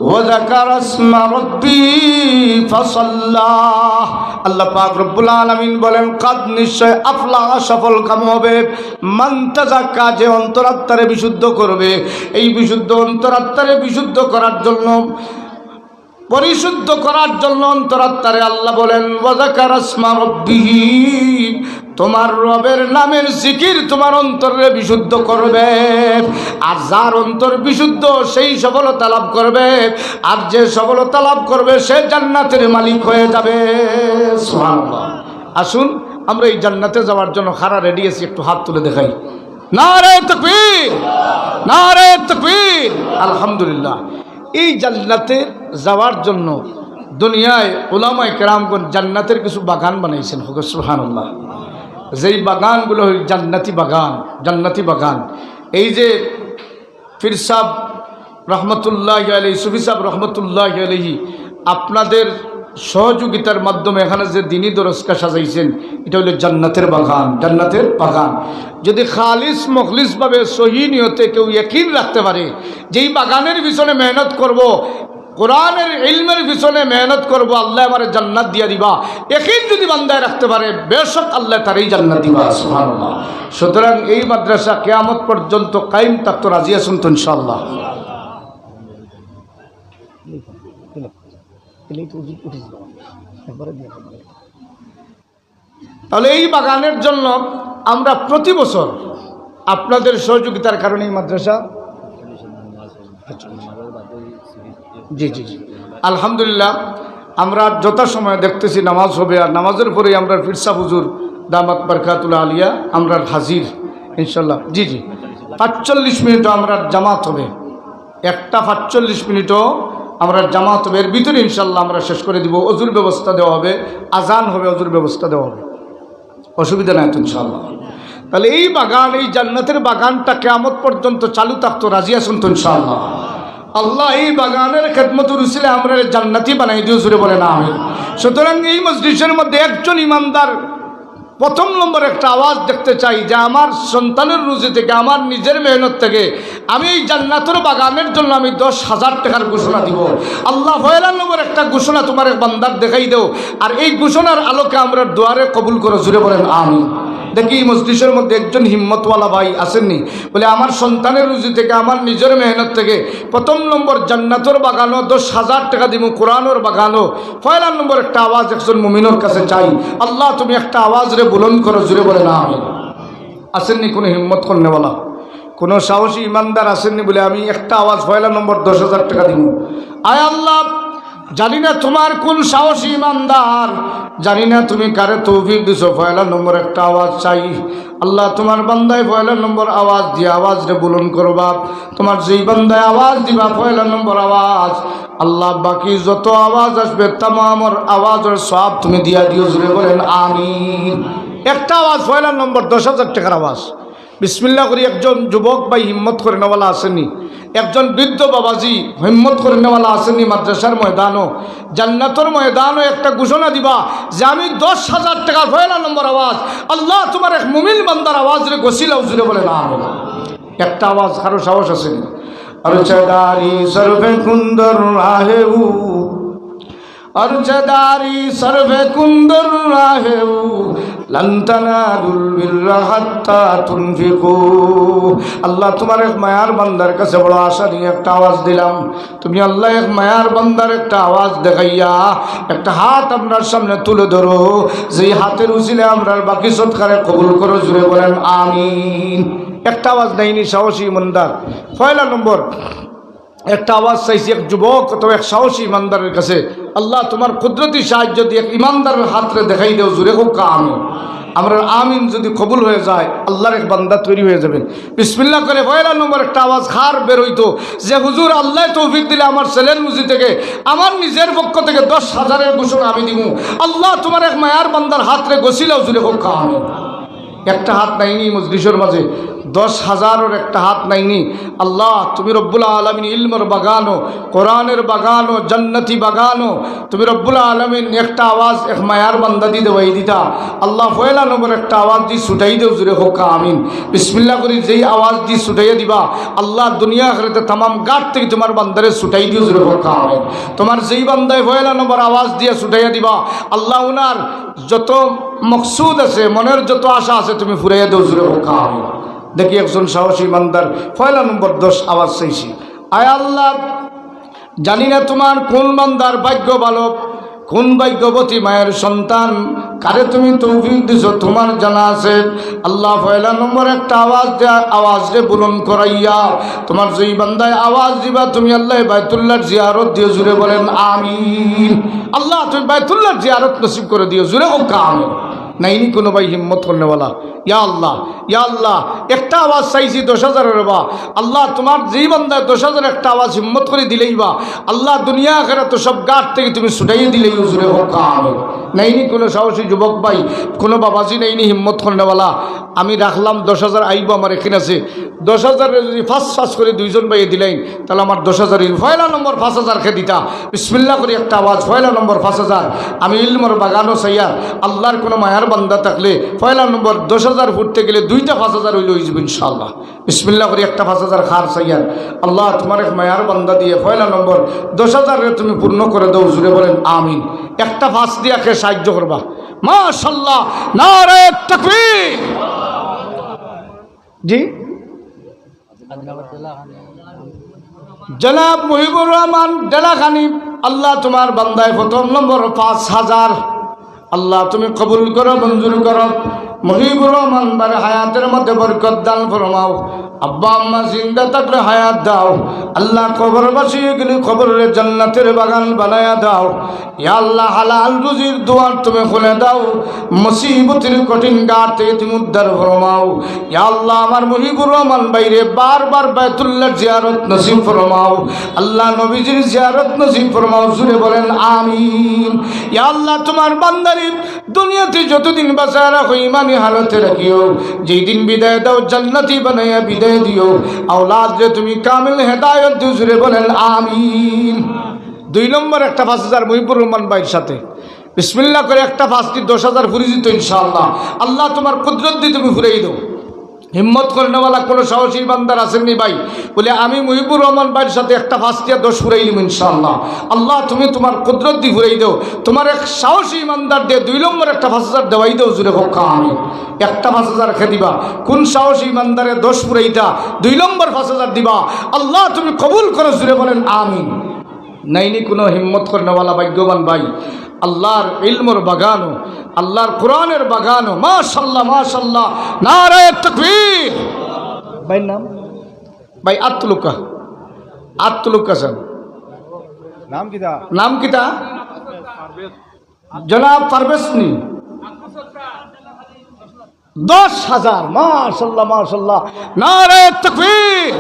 ওয়া যাকারা ইসমা রাব্বি ফাসাল্লা। আল্লাহ পাক রব্বুল আলামিন বলেন কাদ নিশ্চয় আফলাহা সফল কাম হবে মান তাযাক্কা যে অন্তরাত্মারে বিশুদ্ধ করবে। এই বিশুদ্ধ অন্তরাত্মারে বিশুদ্ধ করার জন্য, পরিশুদ্ধ করার জন্য অন্তরাত্মারে আল্লাহ বলেন ওয়া যাকারা ইসমা রাব্বিহি, তোমার রবের নামের জিকির তোমার অন্তরে বিশুদ্ধ করবে। আর যার অন্তর বিশুদ্ধ সেই সফলতা লাভ করবে, আর যে সফলতা লাভ করবে সে জান্নাতের মালিক হয়ে যাবে। সুবহানাল্লাহ। আসুন আমরা এই জান্নাতে যাওয়ার জন্য খাড়া রেডি আছি, একটু হাত তুলে দেখাই। নারে তাকবীর, নারে তাকবীর, আলহামদুলিল্লাহ। এই জান্নাতে যাওয়ার জন্য দুনিয়ায় উলামায়ে কেরামগণ জান্নাতের কিছু বাগান বানাইছেন। সুবহানাল্লাহ। যেই বাগানগুলো জান্নাতি বাগান, জান্নাতি বাগান। এই যে পীর সাহেব রহমতুল্লাহি আলাইহি, সুফি সাহেব রহমতুল্লাহি আলাইহি আপনাদের সহযোগিতার মাধ্যমে এখানে যে দ্বীনি দরজকা সাজাইছেন, এটা হলো জান্নাতের বাগান, জান্নাতের বাগান। যদি খালিস মুখলিসভাবে সহি নিয়তে কেউ ইয়াকিন রাখতে পারে যেই বাগানের পিছনে মেহনত করব, কোরআনের ইলমের পিছনে মেহনত করব, আল্লাহ আমার জান্নাত দিয়া দিবা, ইয়াকিন যদি বান্দায় রাখতে পারে বেশক আল্লাহ তারই জান্নাত দিবা। সুবহানাল্লাহ। সুতরাং এই মাদ্রাসা কিয়ামত পর্যন্ত কায়েম থাকতো, রাজি আছেন তো ইনশাআল্লাহ? তাহলে এই বাগানের জন্য আমরা প্রতি বছর আপনাদের সহযোগিতার কারণে এই মাদ্রাসা, জি জি জি আলহামদুলিল্লাহ, আমরা যথাসময়ে দেখতেছি নামাজ হবে, আর নামাজের পরেই আমরা পীর সাহেব হুজুর দামাত বারকাতুল আলিয়া আমরা হাজির ইনশাল্লাহ। জি জি 45 মিনিটও আমরা জামাত হবে, 1:45 মিনিটও আমরা জামাত হবে, এর ভিতরে ইনশাল্লাহ আমরা শেষ করে দিব। অজুর ব্যবস্থা দেওয়া হবে, আজান হবে, অজুর ব্যবস্থা দেওয়া হবে, অসুবিধা নাই তো ইনশাল্লাহ। তাহলে এই বাগান, এই জান্নাতের বাগানটা কিয়ামত পর্যন্ত চালু থাকতো, রাজি আছেন তো ইনশাল্লাহ? আল্লাহ এই বাগানের খেদমতের উসিলে আমরা জান্নাতি বানাই দিও, জুড়ে বলে না আমিন। সুতরাং এই মজলিসের মধ্যে একজন ইমানদার প্রথম নম্বর একটা আওয়াজ দেখতে চাই যে আমার সন্তানের রুজি থেকে, আমার নিজের মেহনত থেকে আমি এই জান্নাতের বাগানের জন্য আমি 10,000 টাকার ঘোষণা দিব। আল্লাহ পয়লা নম্বর একটা ঘোষণা তোমার বান্দার দেখাই দেও, আর এই ঘোষণার আলোকে আমরা দুয়ারে কবুল করো, জুড়ে বলেন আমিন। দেখি মজলিসের মধ্যে একজন হিম্মতওয়ালা ভাই আসেননি বলে আমার সন্তানের রুজি থেকে, আমার নিজের মেহনত থেকে প্রথম নম্বর জান্নাতের বাগানও 10,000 টাকা দিব, কোরআনের বাগানও। পয়লা নম্বর একটা আওয়াজ একজন মুমিনের কাছে চাই, আল্লাহ তুমি একটা আওয়াজ রে বুলন্দ করো, জুড়ে বলে না আমিন। আসেননি কোনো হিম্মত করনেওয়ালা, কোনো সাহসী ইমানদার আসেননি বলে আমি একটা আওয়াজ পয়লা নম্বর 10,000 টাকা দিব? আয় আল্লাহ, জানি না তোমার কোন সাহসী ইমানদার, জানি না তুমি কারে তৌফিক দিছো, পয়লা নম্বর একটা আওয়াজ চাই। আল্লাহ তোমার বান্দায় পয়লা নম্বর আওয়াজ দিয়ে আওয়াজ রে বুলন্দ করবা। তোমার যেই বান্দায় আওয়াজ দিবা পয়লা নম্বর আওয়াজ, আল্লাহ বাকি যত আওয়াজ আসবে তামামের আওয়াজের সব তুমি দিয়া দিও, জুড়ে বলেন আমিন। একটা আওয়াজ পয়লা নম্বর 10,000 টাকার আওয়াজ। বিসমিল্লাহ করি একজন যুবক ভাই হিম্মত করে নেওয়ালা আসেনি, একজন বৃদ্ধ বাবাজি হিম্মত করে নেওয়ালা আসেনি, মাদ্রাসার ময়দানও জান্নাতের ময়দানও একটা ঘোষণা দিবা যে আমি 10,000 টাকার পয়লা নম্বর আওয়াজ আল্লাহ তোমার এক মুমিন বান্দার আওয়াজ রে গছিলাও, জুড়ে বলেন আমিন। একটা আওয়াজ কারো সাহস আসেনি। अर्चदारी सर्वे कुंदर राहेऊ, अर्चदारी सर्वे कुंदर राहेऊ, लंतनादुल बिर्रा हत्ता तुनफिकू। আল্লাহ তোমার এক মায়ার বান্দার কাছে বড় আশা নিয়ে একটা আওয়াজ দিলাম, তুমি আল্লাহ এক মায়ার বান্দার একটা আওয়াজ দেখাইয়া একটা হাত আপনার সামনে তুলে ধরো, যেই হাতের উচিলে আমরা বাকি সৎকারে কবুল করো, জুড়ে বলেন আমিন। একটা আওয়াজ নেয়নি সাহসী ইমানদার। পয়লা নম্বর একটা আওয়াজ চাইছি এক যুবক অথবা এক সাহসী ইমানদারের কাছে, আল্লাহ তোমার কুদরতি সাহায্য দিয়ে এক ইমানদারের হাতরে দেখাই দেও, জুড়ে হোক আমিন। আমরা আমিন যদি কবুল হয়ে যায় আল্লাহর এক বান্দা তৈরি হয়ে যাবেন। বিসমিল্লাহ করে পয়লা নম্বর একটা আওয়াজ খার বের হইতো যে হুজুর আল্লাহ তৌফিক দিলে আমার ছেলের মুজি থেকে আমার নিজের পক্ষ থেকে 10,000-এর ঘোষণা আমি দিব, আল্লাহ তোমার এক মায়ার বান্দার হাতরে গছিলাও, জুড়ে হোক আমিন। একটা হাত নাইনি মজলিসের মাঝে, 10,000-এর একটা হাত নাইনি। আল্লাহ তুমি রব্বুল আলামিন ইলমের বাগানো, কোরআনের বাগানো, জান্নাতি বাগানো, তুমি রব্বুল আলামিন একটা আওয়াজ এক মায়ার বান্দা দি দেওয়াই দিতা, আল্লাহ পয়লা নম্বর একটা আওয়াজ দি ছুটাই দেও, জুড়ে হোক আমিন। বিসমিল্লাহ করি যেই আওয়াজ দি ছুটাইয়া দিবা আল্লাহ দুনিয়া আখিরাতে তামাম গাট থেকে তোমার বান্দারে ছুটাই দিও, জুড়ে হোক আমিন। তোমার যেই বান্দায় পয়লা নম্বর আওয়াজ দিয়ে ছুটাইয়া দিবা আল্লাহ উনার যত মকসুদ আছে, মনের যত আশা আছে তুমি ফুরাইয়া দেও, জুড়ে হোক আমিন। দেখি একজন সাহসী ইমানদার পয়লা নম্বর 10 আওয়াজ চাইছি। আয় আল্লাহ জানি না তোমার কোন বান্দার ভাগ্য ভালো, কোন ভাগ্যবতী মায়ের সন্তান, কারে তুমি তৌফিক দিছো তোমার জানা আছে। আল্লাহ পয়লা নম্বর একটা আওয়াজ দেয়া, আওয়াজ রে বুলন্দ করাইয়া তোমার যেই বান্দায় আওয়াজ দিবা তুমি আল্লাহ বাইতুল্লাহর জিয়ারত দিও, জুড়ে বলেন আমিন। আল্লাহ তুমি বাইতুল্লাহর জিয়ারত নসিব করে দিও, জুড়ে হোক আমিন। নাইনি কোনো ভাই হিম্মত করনেওয়ালা, ইয়া আল্লাহ ইয়া আল্লাহ একটা আওয়াজ চাইছি 10,000-এর বা আল্লাহ তোমার যেই বান্দায় 10,000 একটা আওয়াজ হিম্মত করে দিলেই বা আল্লাহ দুনিয়া আখিরাত সব গাট থেকে তুমি ছুটাইয়ে দিলেই, জুড়ে হোক আমিন। নাইনি কোনো সাহসী যুবক ভাই, কোনো বাবাজি নাইনি হিম্মত করনেওয়ালা। আমি রাখলাম 10,000 আইব আমার এখানে আছে, 10,000-এর যদি ফাঁস করে দুইজন ভাইয়ে দিলেন তাহলে আমার 10,000 পয়লা নম্বর 5,000 দিতা। বিসমিল্লাহ করি একটা আওয়াজ পয়লা নম্বর 5,000। আমি ইলমর বাগানো চাইয়া আল্লাহর কোনো মায়ার বান্দা থাকলে পয়লা নম্বর 10,000 ফুটতে গেলে 2টা 5,000 হইলে হয়ে যাবে ইনশাআল্লাহ। বিসমিল্লাহ করি একটা 5,000 খার চাইয়ার আল্লাহ তোমার এক মায়ার বান্দা দিয়ে পয়লা নম্বর 10,000-এর তুমি পূর্ণ করে দাও, জুড়ে বলেন আমিন। একটা ফাঁস দিয়া খেয়ে সাহায্য করবা, মাশাআল্লাহ, নারে তাকবীর। জি জনাব মুহিবুর রহমান ডেলাখানি, আল্লাহ তোমার বান্দায় প্রথম নম্বর 5,000 আল্লাহ তুমি কবুল করো, মঞ্জুর করো। মুহিবুর রহমান বারে হায়াতের মধ্যে বরকত দান ফরমাও, আব্বা আম্মা জিন্দা থাকলে হায়াত দাও, আল্লাহ কবর বাসিয়ে গেলে কবরের জান্নাতের বাগান বানায়া দাও। ইয়া আল্লাহ হালাল রুজির দুয়ার তুমি খুলে দাও, মুসিবতের কঠিন গাড় থেকে তুমি উদ্ধার ফরমাও। ইয়া আল্লাহ আমার মুহিবুর রহমান বাইরে বারবার বাইতুল্লাহর জিয়ারত নসিব ফরমাও, আল্লাহ নবীজির জিয়ারত নসিব ফরমাও, জুড়ে বলেন আমিন। ইয়া আল্লাহ তোমার বান্দারি দুনিয়াতে যতদিন বাঁচায় রাখো ইমানি হালতে রাখিও, যেই দিন বিদায় দাও জান্নাতি বানাইয়া বিদায় দিও। আওলাদ যে তুমি কামিল হেদায়েত দিও, জুড়ে বলেন আমিন। 2 নম্বর একটা 5,000 মুহিবুর রহমান ভাইয়ের সাথে বিসমিল্লাহ করে একটা 5টি 10,000 ফুরিজিত ইনশাআল্লাহ। আল্লাহ তোমার কুদরত দিয়ে তুমি ফুরাই দাও। হিম্মত করনেওয়ালা কোনো সাহসী বান্দার আসেননি ভাই বলে আমি মুহিবুর রহমান ভাইয়ের সাথে একটা 5টি 10 ফুরাই নিব ইনশাআল্লাহ। আল্লাহ তুমি তোমার কুদরত দিয়ে ফুরাই দাও, তোমার এক সাহসী ইমানদার দিয়ে 2 নম্বর একটা 5,000 দেওয়াই দাও, জুড়ে হোক আমিন। একটা 5,000 খেয়ে দিবা, কোন সাহসী ইমানদারে 10 ফুরাইটা 2 নম্বর 5,000 দিবা, আল্লাহ তুমি কবুল করো, জুড়ে বলেন আমিন। নাইনি কোনো হিম্মত করনেওয়ালা ভাগ্যবান ভাই, আল্লাহর ইলমের বাগানো, আল্লাহর কোরআনের বাগানো, মাশাআল্লাহ মাশাআল্লাহ, নারে তাকবীর। ভাই নাম ভাই আত্মলুকা, আত্মলুকা স্যার নাম কিতা, নাম কিতা জনাব পারভেজনি। 10,000 মাশাআল্লাহ মাশাআল্লাহ, নারে তাকবীর।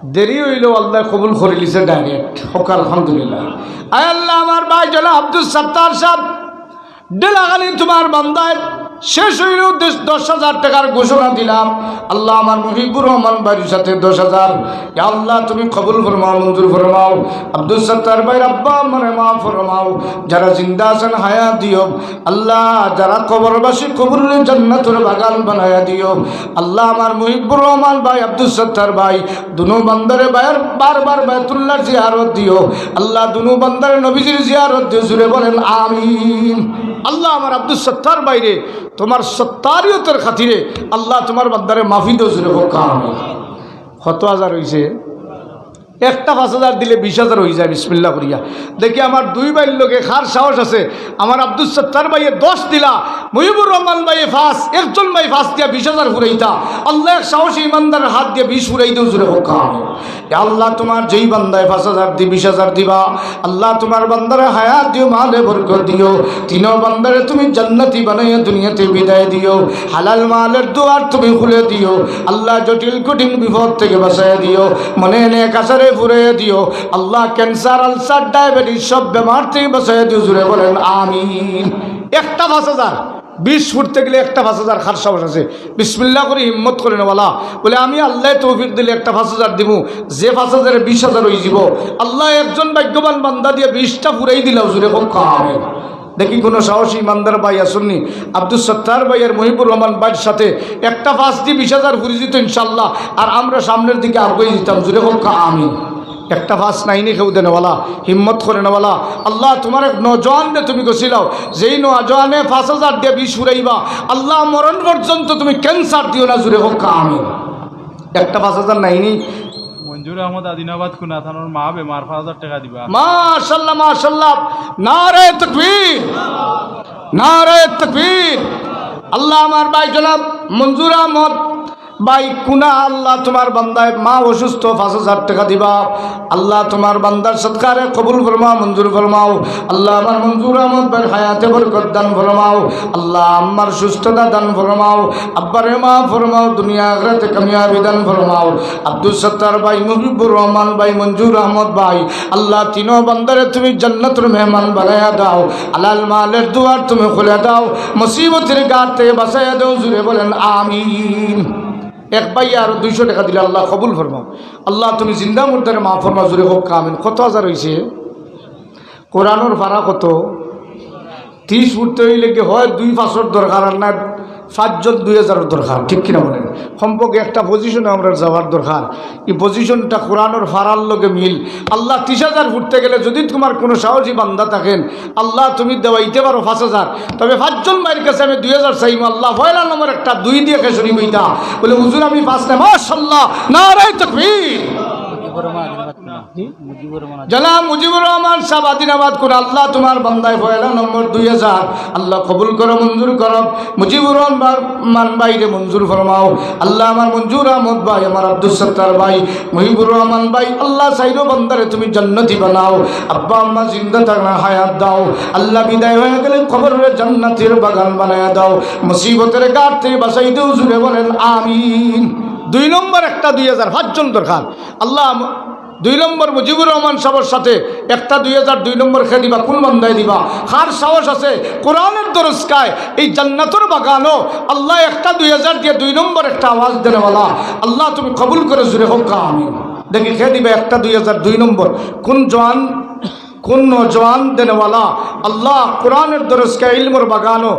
দেরি হইলেও আল্লাহ কবুল করে লিছে ডাইরেক্ট হোক আলহামদুলিল্লাহ। আয় আল্লাহ আমার ভাই জনা আব্দুল সত্তার সাহেব ডেলাগালি তোমার বান্দায় শেষ হইলেও 10,000 টাকার ঘোষণা দিলাম। আল্লাহ আমার মুহিবুর রহমান ভাইয়ের সাথে 10,000 আল্লাহ তুমি কবুল ফরমাও, মঞ্জুর ফরমাও। আব্দুল সত্তার ভাইয়ের আব্বা আমারে মাফ ফরমাও, যারা জিন্দা আছেন হায়াত দিও আল্লাহ, যারা কবরবাসী কবরের জান্নাতের বাগান বানায়া দিও আল্লাহ। আমার মুহিবুর রহমান ভাই আব্দুল সত্তার ভাই দুনো বান্দারে ভাইয়ের বারবার বায়তুল্লাহর জিয়ারত দিও আল্লাহ, দুনো বান্দারে নবীজির জিয়ারত দিও, জুড়ে বলেন আমিন। আল্লাহ আমার আব্দুল সত্তার বাইরে তোমার সত্তারিয়তের খাতিরে আল্লাহ তোমার বান্দারে মাফি দো, জুড়ে হোক আমিন। কত হাজার হয়েছে? একটা 5,000 দিলে 20,000 হয়ে যায়। বিসমিল্লাহ করিয়া দেখি আমার দুই ভাইয়ের লোকে খার সাহস আছে। আমার আব্দুল সত্তার ভাইয়ে 10 দিলা, মুহিবুর রহমান ভাইয়ে 5, একজন ভাই 5 দিয়া 20,000 ফুরাইতা। আল্লাহ এক সাহসী ইমানদারের হাত দিয়ে 20 ফুরাই দেও, জুড়ে হোক আমিন। আল্লাহ তোমার যেই বান্দায় 5,000 দি 20,000 দিবা আল্লাহ, তোমার বান্দারে হায়াত দিও, মালে বরকত দিও, তিনো বান্দারে তুমি জান্নাতি বানাইয়া দুনিয়াতে বিদায় দিও, হালাল মালের দুয়ার তুমি খুলে দিও আল্লাহ, জটিল কঠিন বিপদ থেকে বাঁচাইয়া দিও, মনে নেক আশারে ফুরাইয়া দিও আল্লাহ, ক্যান্সার আলসার ডায়াবেটিস সব বেমার থেকে বাঁচাইয়া দিও, জুড়ে বলেন আমিন। একটা 5,000 20 ফুটতে গেলে একটা 5,000 খার সাহস আছে। বিসমিল্লাহ করে হিম্মত করে নেওয়ালা বলে আমি আল্লাহ তৌফিক দিলে একটা 5,000 দিব, যে 5,000 20,000 হয়ে যাব আল্লাহ। একজন ভাগ্যবান বান্দা দিয়ে 20টা ফুরাই দিলাম, জুড়ে হোক আমিন। দেখি কোনো সাহসী ইমানদার ভাই আসুননি আব্দুল সত্তার ভাইয়ের মুহিবুর রহমান ভাইয়ের সাথে একটা 5 দিয়ে 20,000 ফুরি দিত ইনশাল্লাহ, আর আমরা সামনের দিকে আগে দিতাম, জুড়ে হোক আমিন। একটা 5 নাইনি কেউ দেনেওয়ালা, হিম্মত করে নেওয়ালা আল্লাহ, তোমার এক নজওয়ানরে তুমি গছিলাও, যেই নজওয়ানে 5,000 দিয়ে 20 ফুরাইবা আল্লাহ, মরণ পর্যন্ত তুমি ক্যান্সার দিও না, জুড়ে হোক আমিন। একটা 5,000 নাইনি মঞ্জুর আহমদ আদিনাবাদ কুনা থানার মা বেমার 5,000 টাকা দিবা। মাশাআল্লাহ মাশাআল্লাহ, নারে তাকবীর নারে তাকবীর। আল্লাহ আমার ভাই জনাব মঞ্জুর আহমদ ভাই কুনা আল্লাহ তোমার বান্দায় মা অসুস্থ 5,000 টাকা দিবা আল্লাহ, তোমার বান্দার সৎকারে কবুল ফরমাও, মঞ্জুর ফরমাও আল্লাহ। আমার মঞ্জুর আহমদ ভাই হায়াতে বরকত দান ফরমাও আল্লাহ, আমার সুস্থতা দান ফরমাও, আব্বারে মা ফরমাও, দুনিয়া আখিরাতে কামিয়াবি দান ফরমাও। আব্দুল সত্তার ভাই, মুহিবুর রহমান ভাই, মঞ্জুর আহমদ ভাই আল্লাহ, তিনো বান্দারে তুমি জান্নাতের মেহমান বানায়া দাও, হালাল মালের দুয়ার তুমি খুলে দাও, মুসিবতের গাড় থেকে বাঁচাইয়া দাও, জুড়ে বলেন আমিন। এক ভাই আর 200 টাকা দিলে আল্লাহ কবুল ফরমাও আল্লাহ, তুমি জিন্দা মুর্দারে মা ফরমা, জুড়ে হোক আমিন। কত হাজার হয়েছে? কোরআনের ভাড়া কত? 30 ফুটতে হইলে কি হয় 2-5 দরকার, আর না 5 জন 2,000 দরকার, ঠিক কিনা বলেন? সম্পর্কে একটা পজিশনে আমরা যাওয়ার দরকার, এই পজিশনটা কোরআনের ফাড়ার লগে মিল। আল্লাহ 30,000 ফুটতে গেলে যদি তোমার কোনো সাহসী বান্দা থাকেন আল্লাহ তুমি দেওয়াইতে পারো 5,000, তবে 5 জন ভাইয়ের কাছে আমি 2,000 চাইব আল্লাহ, পয়লা নম্বর একটা 2 দিয়ে খেসরি বইতা বলে হুজুর আমি 5 নাই। মাশাআল্লাহ, নারে তাকবীর। জনাব মুজিবুর রহমান সাহেব আদিনাবাদ করে আল্লাহ, তোমার বান্দায় পয়লা নম্বর 2,000 আল্লাহ কবুল করো, মঞ্জুর করো। মুজিবুর রহমান ভাইরে মঞ্জুর ফরমাও আল্লাহ। আমার মঞ্জুর আহমদ ভাই, আমার আব্দুল সত্তার ভাই, মুহিবুর রহমান ভাই আল্লাহ, সাইরো বান্দারে তুমি জান্নাতি বানাও, আব্বা আম্মা জিন্দা থাকলে হায়াত দাও আল্লাহ, বিদায় হয়ে গেলে কবরে জান্নাতের বাগান বানায়া দাও, মুসিবতের গাড় থেকে বাঁচাই দেও, জুড়ে বলেন আমিন। 2 নম্বর একটা 2,000 5 জন দরকার আল্লাহ। 2 নম্বর মুজিবুর রহমান সাহেবের সাথে একটা 2,000 2 নম্বর খেয়ে দিবা, কোন বান্দায় দিবা? খার সাহস আছে কোরআনের দরজকায় এই জান্নাতের বাগানও আল্লাহ একটা 2,000 দিয়ে 2 নম্বর একটা আওয়াজ দেনেওয়ালা আল্লাহ, তুমি কবুল করে, জুড়ে হোক আমিন। দেখি খেয়ে দিবা একটা 2,000 2 নম্বর কোন জওয়ান, কোন নজওয়ান দেনেওয়ালা আল্লাহ, কোরআনের দরজকায় ইলমের বাগানও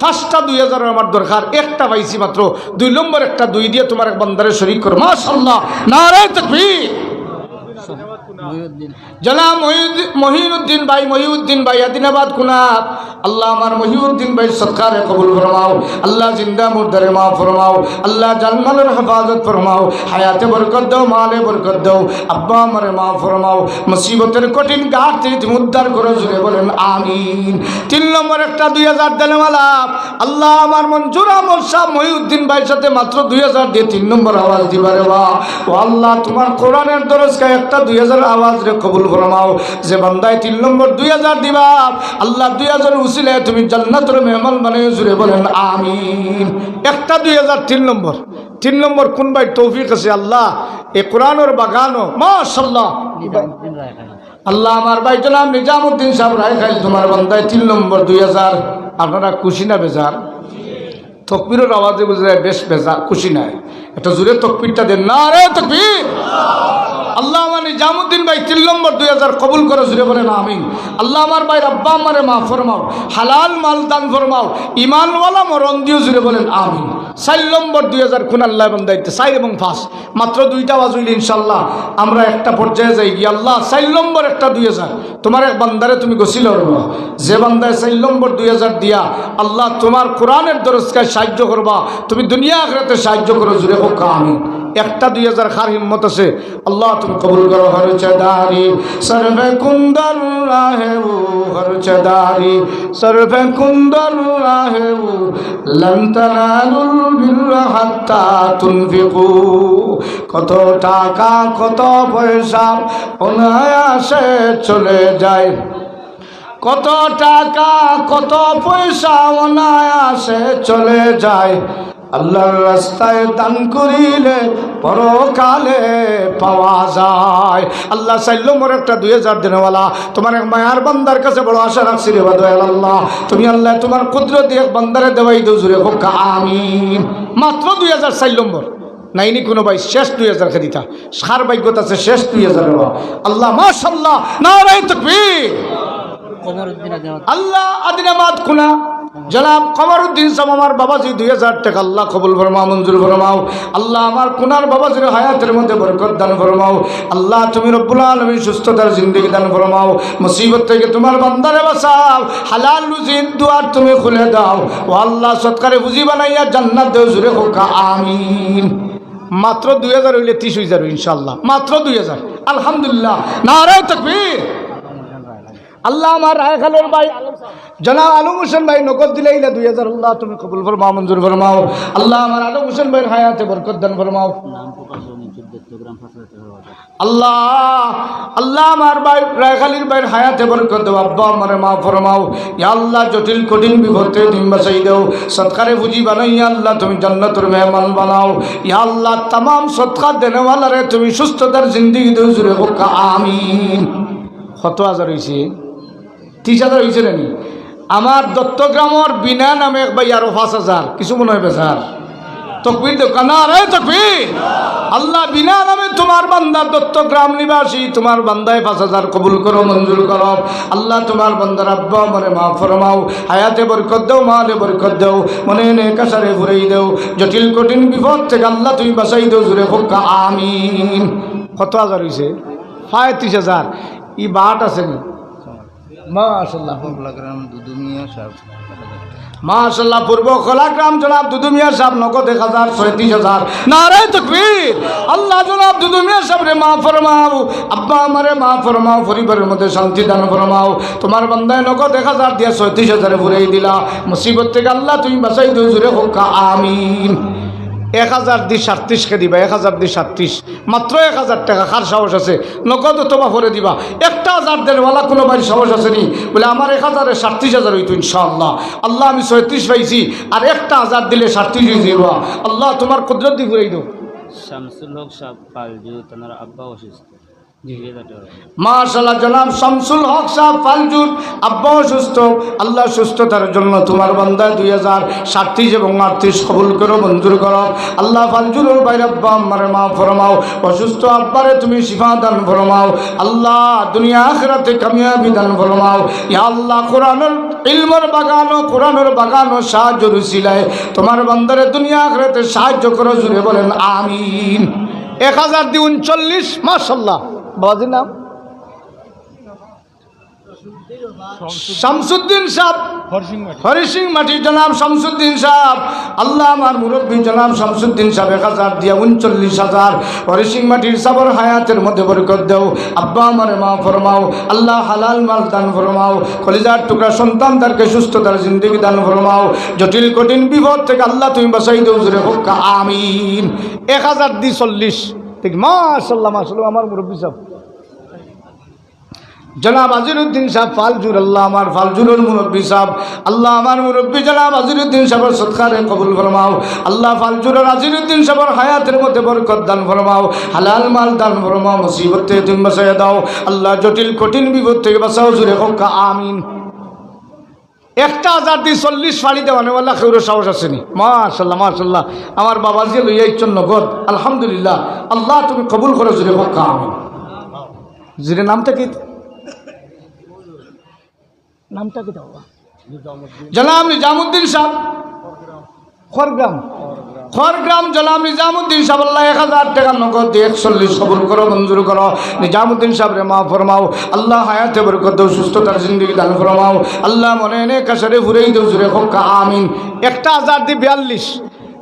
5টা 2,000 আমার দরকার, একটা পাইছি মাত্র। 2 নম্বর একটা 2 দিয়ে তোমার এক বান্দারে শরীক করো। মাশাআল্লাহ, নারে তাকবীর। জনাব মহিউদ্দিন ভাই, মহিউদ্দিন ভাই আদিনাবাদ কুনাত আল্লাহ, আমার মহিউদ্দিন ভাই সৎকারে কবুল ফরমাও আল্লাহ, জিন্দা মুর্দারে মা ফরমাও আল্লাহ, জানমালের হেফাজত ফরমাও, হায়াতে বরকত দাও, মালে বরকত দাও, আব্বা আমারে মা ফরমাও, মুসিবতের কঠিন গাড় থেকে তুমি উদ্ধার করো, জুড়ে বলেন আমিন। 3 নম্বর একটা 2,000 দেনেওয়ালা আল্লাহ, আমার মঞ্জুর আহমদ সাহেব মহিউদ্দিন ভাইয়ের সাথে মাত্র 2,000 দিয়ে 3 নম্বর আওয়াজ দিবারে বা ও আল্লাহ, তোমার কোরআনের দরজকায় একটা 2,000 আওয়াজ রে কবুল ফরমাও। যে বান্দায় 3 নম্বর 2000 দিবা আল্লাহ 2000 উসিলায় তুমি জান্নাতের মেহমান বানিয়ে জুড়ে বলেন আমিন। একটা 2000 3 নম্বর কোন ভাই তৌফিক আছে আল্লাহ এই কোরআনের বাগানো মাশাআল্লাহ আল্লাহ আমার ভাই জনাব নিজামউদ্দিন সাহেব রায়খাইল তোমার বান্দায় 3 নম্বর 2000। আপনারা খুশি না বেজার? তকবীরের আওয়াজে বুঝলে বেশ বেজার খুশি নাই? একটা জোরে তকবীরটা দেন না রে তকবীর। আল্লাহ আমার নিজামউদ্দিন ভাই 3 নম্বর 2000 কবুল করে জুড়ে বলেন আমিন। আল্লাহ আমার ভাই আব্বা আমারে মাফ ফরমাও, হালাল মাল দান ফরমাও, ইমানওয়ালা মরণ দিও জুড়ে বলেন আমিন। 4 নম্বর 2000 কোন আল্লাহ বান্দাইতে 4 এবং 5 মাত্র 2টা আওয়াজ হইলে ইনশাআল্লাহ আমরা একটা পর্যায়ে যাই গিয়ে আল্লাহ 4 নম্বর একটা 2000 তোমার এক বান্দারে তুমি গসিল করবা। যে বান্দায় 4 নম্বর 2000 দিয়া আল্লাহ তোমার কোরআনের দরজকায় সাহায্য করবা, তুমি দুনিয়া আখিরাতে সাহায্য করো জুড়ে হোক আমিন। একটা 2000 খার হিম্মত আছে আল্লাহ তুমি কবুল করো। হরচদারি সরবে কুন্দর রাহে ও হরচদারি সরবে কুন্দর রাহে ও লন তানালুল বিররা হাত্তা তুনফিকু। কত টাকা কত পয়সা অনায়াসে চলে যায়, কত টাকা কত পয়সা অনায়াসে চলে যায়, আল্লাহর রাস্তায় দান করিলে পরকালে পাওয়া যায়। আল্লাহ চাইলো মোর একটা 2000 দিনওয়ালা তোমার এক মায়ার বান্দার কাছে বড় আশা রাখছি রে দয়াল আল্লাহ তুমি আল্লাহ তোমার কুদরত এক বান্দারে দেওয়াই দো জুড়ে হোক আমিন। মাত্র 2000 4 নম্বর নাইনি কোনো ভাই শেষ 2000 খেদিতা সার ভাগ্যত আছে শেষ 2000 আল্লাহ মাশাআল্লাহ নারায়ে তাকবীর। আল্লাহ আদিনাবাদ খুনা জনাব কমরউদ্দিন সাহেব আমার বাবাজি 2000 টাকা আল্লাহ কবুল ফরমাও মঞ্জুর ফরমাও। আল্লাহ আমার কুনার বাবাজির হায়াতের মধ্যে বরকত দান ফরমাও। আল্লাহ তুমি রব্বুল আলামিন সুস্থতার জিন্দেগি দান ফরমাও, মুসিবত থেকে তোমার বান্দারে বাঁচাও, হালাল রুজির দুয়ার তুমি খুলে দাও ও আল্লাহ সৎকারে বুঝি বানাইয়া জান্নাত দেও জুড়ে হোক আমিন। মাত্র 2000 হইলে 30 হয়ে যাবে ইনশাআল্লাহ। মাত্র 2000 আলহামদুলিল্লাহ নারায়ে তাকবীর। আল্লাহ আমার রায়খালের ভাই জনাব আলম হোসেন ভাই নগদ দিলে 2000 আল্লাহ তুমি কবুল ফরমাও মঞ্জুর ফরমাও। আল্লাহ আমার আলম হোসেন ভাইয়ের হায়াতে বরকত দান ফরমাও। আল্লাহ আল্লাহ আমার ভাই রায়খালির ভাইয়ের হায়াতে বরকত দাও, আব্বা আমারে মাফ ফরমাও। ইয়া আল্লাহ জটিল কঠিন বিপদে তুমি বাঁচাই দাও, সৎকারে বুঝি বানাইয়া আল্লাহ তুমি জান্নাতের মেহমান বানাও। ইয়া আল্লাহ तमाम সদকা দেনেওয়ালারে তুমি সুস্থতার জিন্দেগি দাও জুড়ে হোক আমিন। কত হাজার হয়েছে? 30,000 হয়েছে নানি? আমার দত্তগ্রামর বিনা নামে এক ভাই আরো 5,000 কিছু মনে হয় বেচার তকবীর দেও কানা রে তকবীর। আল্লাহ বিনা নামে তোমার বান্দা দত্তগ্রাম নিবাসী তোমার বান্দায় 5,000 কবুল করো মঞ্জুর করো। আল্লাহ তোমার বান্দার আব্বা আমারে মাফ ফরমাও, হায়াতে বরকত দাও, মালে বরকত দাও, মনে নেক আশারে ভরাই দাও, জটিল কঠিন বিপদ থেকে আল্লাহ তুমি বাঁচাই দাও জুড়ে হোক আমিন। কত হাজার হয়েছে? 35,000। ই বাট আছে নি? মাশাআল্লাহ মাশাআল্লাহ পূর্ব খোলাগ্রাম জনাব দুদু মিয়া সাহেব নগদ 1000 নারায়ে তাকবীর। আল্লাহ জনাব দুদু মিয়া সাহেব রে মাফ ফরমাও, আব্বা আমারে মাফ ফরমাও, পরিবারের মধ্যে শান্তি দান ফরমাও। তোমার বান্দায় নগদ 1000 দিয়া 36,000 ভরাই দিলা, মুসিবত থেকে আল্লাহ তুমি বাঁচাই দাও জুড়ে হোক আমিন। 1000 দি 37 কে দিবা, 1000 দি 37 মাত্র 1000 টাকা কার সাহস আছে নগদ তোমা ভরে দিবা? একটা 1000 দেনওয়ালা কোনো বাড়ির সাহস আছে নি বলে আমার 1000 এ 37,000 হইতো ইনশাআল্লাহ। আল্লাহ আমি 36 পাইছি আর একটা 1000 দিলে 37 হয়ে যাবে। আল্লাহ তোমার কুদরত দি ঘুরাই দাও। শামসুল হক সাহেব পালজু তার আব্বা অসুস্থ। মাশাআল্লাহ জনাব শামসুল হক সাহেব ফালজুর আব্বা অসুস্থ, আল্লাহ সুস্থতার জন্য তোমার বান্দা 2037 এবং 38 কবুল করো মঞ্জুর করো। আল্লাহ ফালজুরের বাইরে আব্বা আমারে মাফ ফরমাও, অসুস্থ আব্বারে তুমি শিফা দান ফরমাও। আল্লাহ দুনিয়া আখিরাতে কামিয়াবি দান ফরমাও। ইয়া আল্লাহ কোরআনের ইলমের বাগানো কোরআনের বাগানো সাহায্য রুসিলায় তোমার বান্দারে দুনিয়া আখিরাতে সাহায্য করো জুড়ে বলেন আমিন। 1000 দি 39 মাশাআল্লাহ। বাবাজির নাম শামসুদ্দিন সাহেব হরিসিং মাটি জনাব শামসুদ্দিন সাহেব। আল্লাহ আমার মুরব্বী জনাব শামসুদ্দিন সাহেব 1000 দিয়া 39,000 হরিসিং মাটির সাবর হায়াতের মধ্যে বরকত দাও, আব্বা আমারে মাফ ফরমাও। আল্লাহ হালাল মাল দান ফরমাও, কলিজার টুকরা সন্তানদেরকে সুস্থতার জিন্দেগি দান ফরমাও, জটিল কঠিন বিপদ থেকে আল্লাহ তুমি বাঁচাই দাও জুড়ে হোক আমিন। 1000 দি 40 ঠিক মাশাআল্লাহ মাশাআল্লাহ আমার মুরব্বী সাহেব জনাব আজিরুদ্দিন সাহেব ফালজুর, আল্লাহ আমার ফালজুরের মুরব্বী সাহেব, আল্লাহ আমার মুরব্বী জনাব আজিরুদ্দিন সাহেবের সৎকারে কবুল ফরমাও। আল্লাহ ফালজুরের আজিরুদ্দিন সাহেবের হায়াতের মধ্যে বরকত দান ফরমাও, হালাল মাল দান ফরমাও, মুসিবত থেকে তুমি বাঁচাইয়া দাও আল্লাহ, জটিল কঠিন বিপদ থেকে বাঁচাও, জুড়ে হোক আমিন। 1,000 দিয়ে 40 ফাড়ি দেওয়ানেওয়ালা কেউ সাহস আসেনি। মাশাল্লাহ মাশাল্লাহ, আমার বাবাজি লইয়া ইচ্ছন নগদ, আলহামদুলিল্লাহ। আল্লাহ তুমি কবুল করো, জুড়ে হোক আমিন। জুড়ে নামটা কি, নামটা কি দাও? জনাব নিজামুদ্দিন সাহেব, খড়গ্রাম জনাব নিজামুদ্দিন সাহেব, আল্লাহ 1000 টাকা নগদ দিয়ে 41 কবুল করো, মঞ্জুর করো। নিজামুদ্দিন সাহেব রে মাফ ফরমাও আল্লাহ, হায়াতে বরকত দাও, সুস্থতার জিন্দগি দান ফরমাও আল্লাহ, মনে এনে কাছারে ফুরেই দেও, জুড়ে হোক আমিন। 1,000 দিয়ে 42,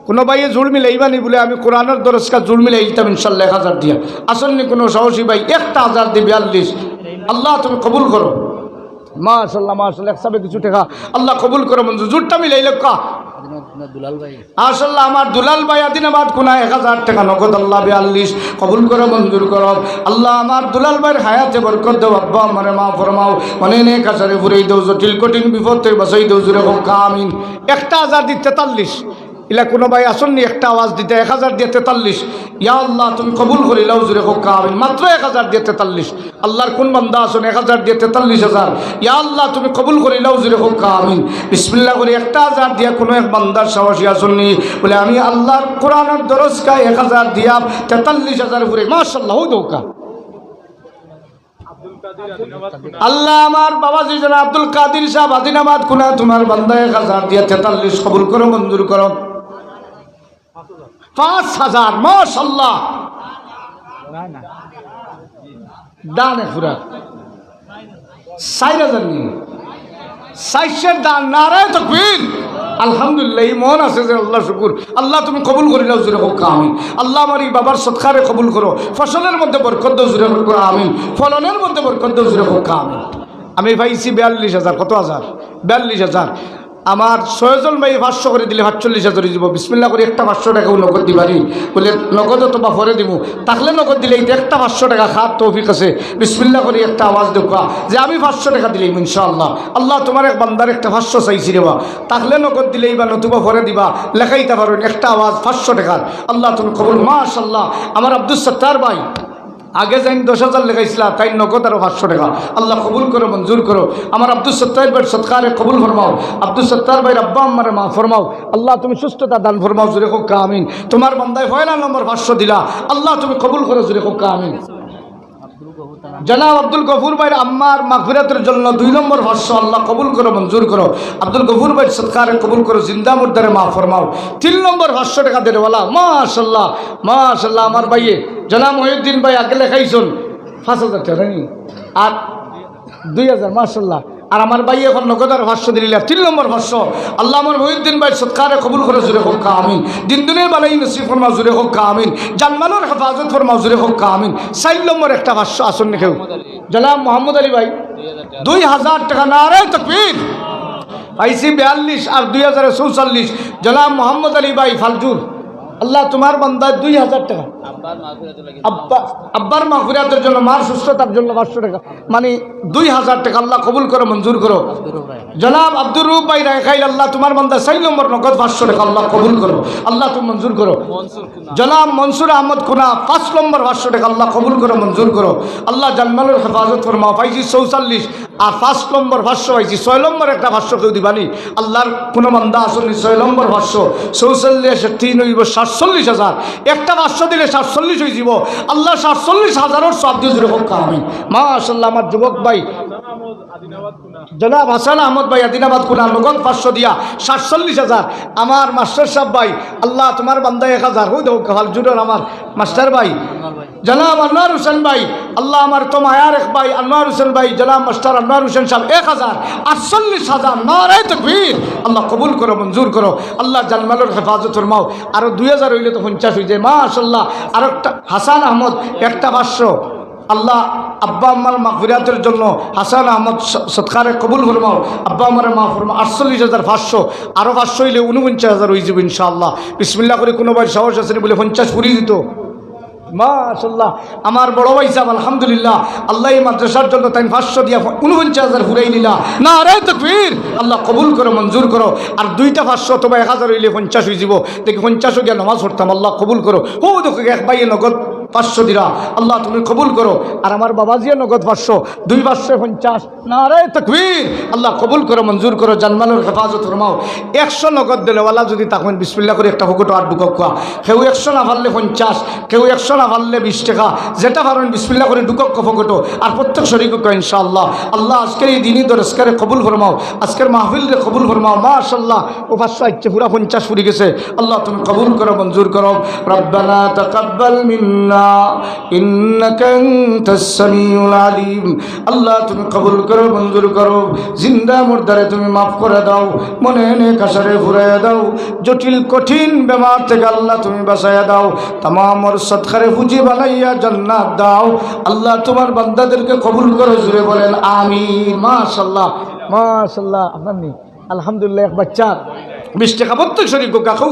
কোনো ভাইয়ে জুড় মিলাইবানি বলে আমি কোরআনের দরজকা জুড় মিলাই দিতাম ইনশাল্লাহ 1000 দিয়া। আসলনি কোনো সাহসী ভাই 1,000 দিয়ে 42, আল্লাহ তুমি কবুল করো। মাশাল্লাহ মাশাল্লাহ, একসাথে কিছু টাকা আল্লাহ কবুল করো, মঞ্জুর জুটটা মিলাই লেখা। আসল্লাহ আমার দুলাল ভাই আদিনাবাদ কোনা 1000 টাকা নগদ আল্লাহ 42 কবুল করো, মঞ্জুর করো আল্লাহ, আমার দুলাল ভাইয়ের হায়াতে বরকত দাও, আব্বা আমারে মা ফরমাও, মনে নে কাছারে ফুরাই দাও, জটিল কঠিন বিপদ থেকে বাঁচাই দাও, জুড়ে হোক আমিন। 1,000 দিয়ে 43, ইলা কোনো ভাই আসননি একটা আওয়াজ দিতে, 1000 দিয়ে 43, ইয়া আল্লাহ তুমি কবুল করি লাও, জুড়ে হোক আমিন। মাত্র 1000 দিয়ে 43, আল্লাহর কোন বান্দা আসুন 1000 দিয়ে 43,000, ইয়া আল্লাহ তুমি কবুল করি লাও, জুড়ে হোক আমিন। বিসমিল্লাহ করে 1,000 দিয়া কোনো এক বান্দার সাহসী আসননি বলে আমি আল্লাহর কোরআনের দরজকায় 1000 দিয়া 43,000 ঘুরে, মাশাআল্লাহ হো দৌকা। আল্লাহ আমার বাবাজি জানা আব্দুল কাদির সাহেব আদিনাবাদ কোনা, তোমার বান্দা 1000 দিয়া 43 কবুল করো, মঞ্জুর করো। 5,000 মাশাআল্লাহ দানে পুরা 4,000 নিয়ে 400 দান, নারায়ে তাকবীর, আলহামদুলিল্লাহ। এই মন আছে যে আল্লাহ শুকুর, আল্লাহ তুমি কবুল করে নাও, জুড়ে হোক আমিন। আল্লাহ আমার এই বাবার সৎকারে কবুল করো, ফসলের মধ্যে বরকত দাও, জুড়ে হোক আমিন। ফলনের মধ্যে বরকত দাও, জুড়ে হোক আমিন। আমি পাইছি 42,000, কত হাজার? 42,000। আমার 6 জন ভাই 500 করে দিলে 45,000 দিব। বিসমিল্লাহ করে একটা 500 টাকাও নগদ দিবারি বলে, নগদ অথবা পরে দিব, তাহলে নগদ দিলে এইটা একটা 500 টাকা খাত তৌফিক আছে। বিসমিল্লাহ করে একটা আওয়াজ দেখা যে আমি 500 টাকা দিলেই ইনশাআল্লাহ, আল্লাহ তোমার এক বান্দার একটা 500 চাইছি রে বা, তাহলে নগদ দিলেই বা নতুবা পরে দিবা, লেখাইতে পারো একটা আওয়াজ 500 টাকার, আল্লাহ তুমি কবুল। মাশাআল্লাহ আমার আব্দুল সত্তার ভাই আগে যাই 10,000 লেখাইছিল, তাই নগদ আরো 500 টাকা, আল্লাহ কবুল করো, মঞ্জুর করো। আমার আব্দুল সত্তার ভাই সৎকারে কবুল ফরমাও, আব্দুল সত্তার ভাই আব্বা আমারে মা ফরমাও, আল্লাহ তুমি সুস্থতা দান ফরমাও, জুড়ে হোক আমিন। তোমার বান্দায় পয়লা নম্বর 500 দিলা, আল্লাহ তুমি কবুল করো, জুড়ে হোক আমিন। জনাব আব্দুল গফুর ভাইয়ের আম্মার মাগফিরাতের জন্য 2 নম্বর 500, আল্লাহ কবুল করো, মঞ্জুর করো। আব্দুল গফুর ভাই সৎকারে কবুল করো, জিন্দা মুর্দারে মা ফরমাও। 3 নম্বর 500 টাকা দেওয়ালা, মাশাআল্লাহ মাশাআল্লাহ। আমার ভাইয়ে জনাব মহিউদ্দিন ভাই আগে লেখাইছেন 5,000 টাকা নি আর 2,000, মাশাআল্লাহ। আর আমার ভাই এখন নগদ আর 500 দিলা, 3 নম্বর 500, আল্লাহ আমার মহিউদ্দিন ভাই সৎকারে কবুল করে, জুড়ে হোক আমিন। দিন দুনিয়ার বালাই নসিব ফরমাও, জুড়ে হোক আমিন। জানমালের হেফাজত ফরমাও, জুড়ে হোক আমিন। 4 নম্বর একটা 500 আসন কেউ জনাব মোহাম্মদ আলী ভাই 2,000 টাকা, নারায়ে তাকবীর। পাইছি 42 আর 2,044, জনাব মোহাম্মদ আলী ভাই ফালজুর, আল্লাহ তোমার বান্দা 2,000 টাকা আব্বার মাগফিরাতের জন্য, মার সুস্থতার জন্য 500 টাকা, মানে 2,000 টাকা, আল্লাহ কবুল করো, মঞ্জুর করো। জনাব আব্দুর রূপ ভাই রাখাইল, আল্লাহ তোমার বান্দা 4 নম্বর নগদ 500 টাকা, আল্লাহ কবুল করো, আল্লাহ তুমি মঞ্জুর করো। জনাব মনসুর আহমদ কোনা 5 নম্বর 500 টাকা, আল্লাহ কবুল করো, মঞ্জুর করো। আল্লাহ জানমালের হেফাজত ফরমাও। পাইছি 44 আর 5 নম্বর 500 পাইছি। 6 নম্বর একটা 500 কেউ দিবানি, আল্লাহর কোনো বান্দা আসনি। 6 নম্বর 500 44 3 হইব 47,000, একটা 500 দিলে 47 হয়ে যাব, আল্লাহ 47,000 সব দিয়ে জুড়ে হোক আমিন। মাশাআল্লাহ আমার যুবক ভাই জনাব হাসান আহমদ ভাই আদিনাবাদ কোনা নগদ 500 দিয়া 47,000। আমার মাস্টার সাহেব ভাই, আল্লাহ তোমার বান্দা 1,000 হই দেও, কাল জুড়ে আমার মাস্টার ভাই জনাব আনোয়ার হোসেন ভাই, আল্লাহ আমার তো মায়ার এক ভাই আনোয়ার হোসেন ভাই, জনাব মাস্টার আনোয়ার হোসেন সাহেব 1,000, 48,000, নারায়ে তাকবীর, আল্লাহ কবুল করো, মঞ্জুর করো। আল্লাহ জানমালের হেফাজত ফরমাও। আরো 2,000 হইলে তো 50 হয়ে যায়, মাশাআল্লাহ। আর একটা হাসান আহমদ একটা 500, আল্লাহ আব্বা আম্মার মাগফিরাতের জন্য হাসান আহমদ সৎকারে কবুল ফরমাও, আব্বা আমার মা ফরমাও। 48,500, আরো 500 হইলে 49,000 হয়ে যাবে ইনশাআল্লাহ। বিসমিল্লাহ করে কোনো ভাই সাহস আছে বলে 50 পুরি দিত, মাশাআল্লাহ আমার বড় ভাই সাহেব আলহামদুলিল্লাহ আল্লাহ এই মাদ্রাসার জন্য তাই 500 দিয়া 49,000 ফুরাই নিলা না রে তাকবীর আল্লাহ কবুল করো মঞ্জুর করো আর দুইটা 500 অথবা 1000 হইলে 50 হয়ে যাব দেখি 50 গিয়া নামাজ পড়তাম আল্লাহ কবুল করো ও দেখো এক ভাইয়ে নগদ 500 দিরা আল্লাহ তুমি কবুল করো আর আমার বাবাজিও নগদ 500 দুই 550 না রে তাকবীর আল্লাহ কবুল করো মঞ্জুর করো জানমালের হেফাজত ফরমাও 100 নগদ দিলেওয়ালা যদি তখন বিসমিল্লাহ করে একটা ফকটো আর ঢুকাও কোয়া কেউ 100 না পারলে 50 কেউ 100 না পারলে 20 টাকা যেটা পারেন বিসমিল্লাহ করে ঢুকাও ফকটো আর প্রত্যেক শরীক ইনশাআল্লাহ আল্লাহ আজকের এই দিনই দরজকারে কবুল ফরমাও আজকের মাহফিলরে কবুল ফরমাও মাশাআল্লাহ ও 500 ইচ্ছে পুরা 50 ফুরি গেছে আল্লাহ তুমি কবুল করো মঞ্জুর করো রব্বানা তাকাব্বাল মিন্না ইন্নাকা আনতাস সামিউল আলিম আল্লাহ তুমি কবুল করো মঞ্জুর করো জিন্দা মুর্দারে তুমি মাফ করে দাও মনে নে কাশারে ফুরাইয়া দাও জটিল কঠিন বেমার থেকে আল্লাহ তুমি বাঁচাইয়া দাও तमाम और সদকারে পুঁজি বানাইয়া জান্নাত দাও আল্লাহ তোমার বান্দাদেরকে কবুল করো জুড়ে বলেন আমিন মাশাআল্লাহ মাশাআল্লাহ আপনার নি আলহামদুলিল্লাহ এক বাচ্চা 20 টাকা প্রত্যেক শরীক কাকু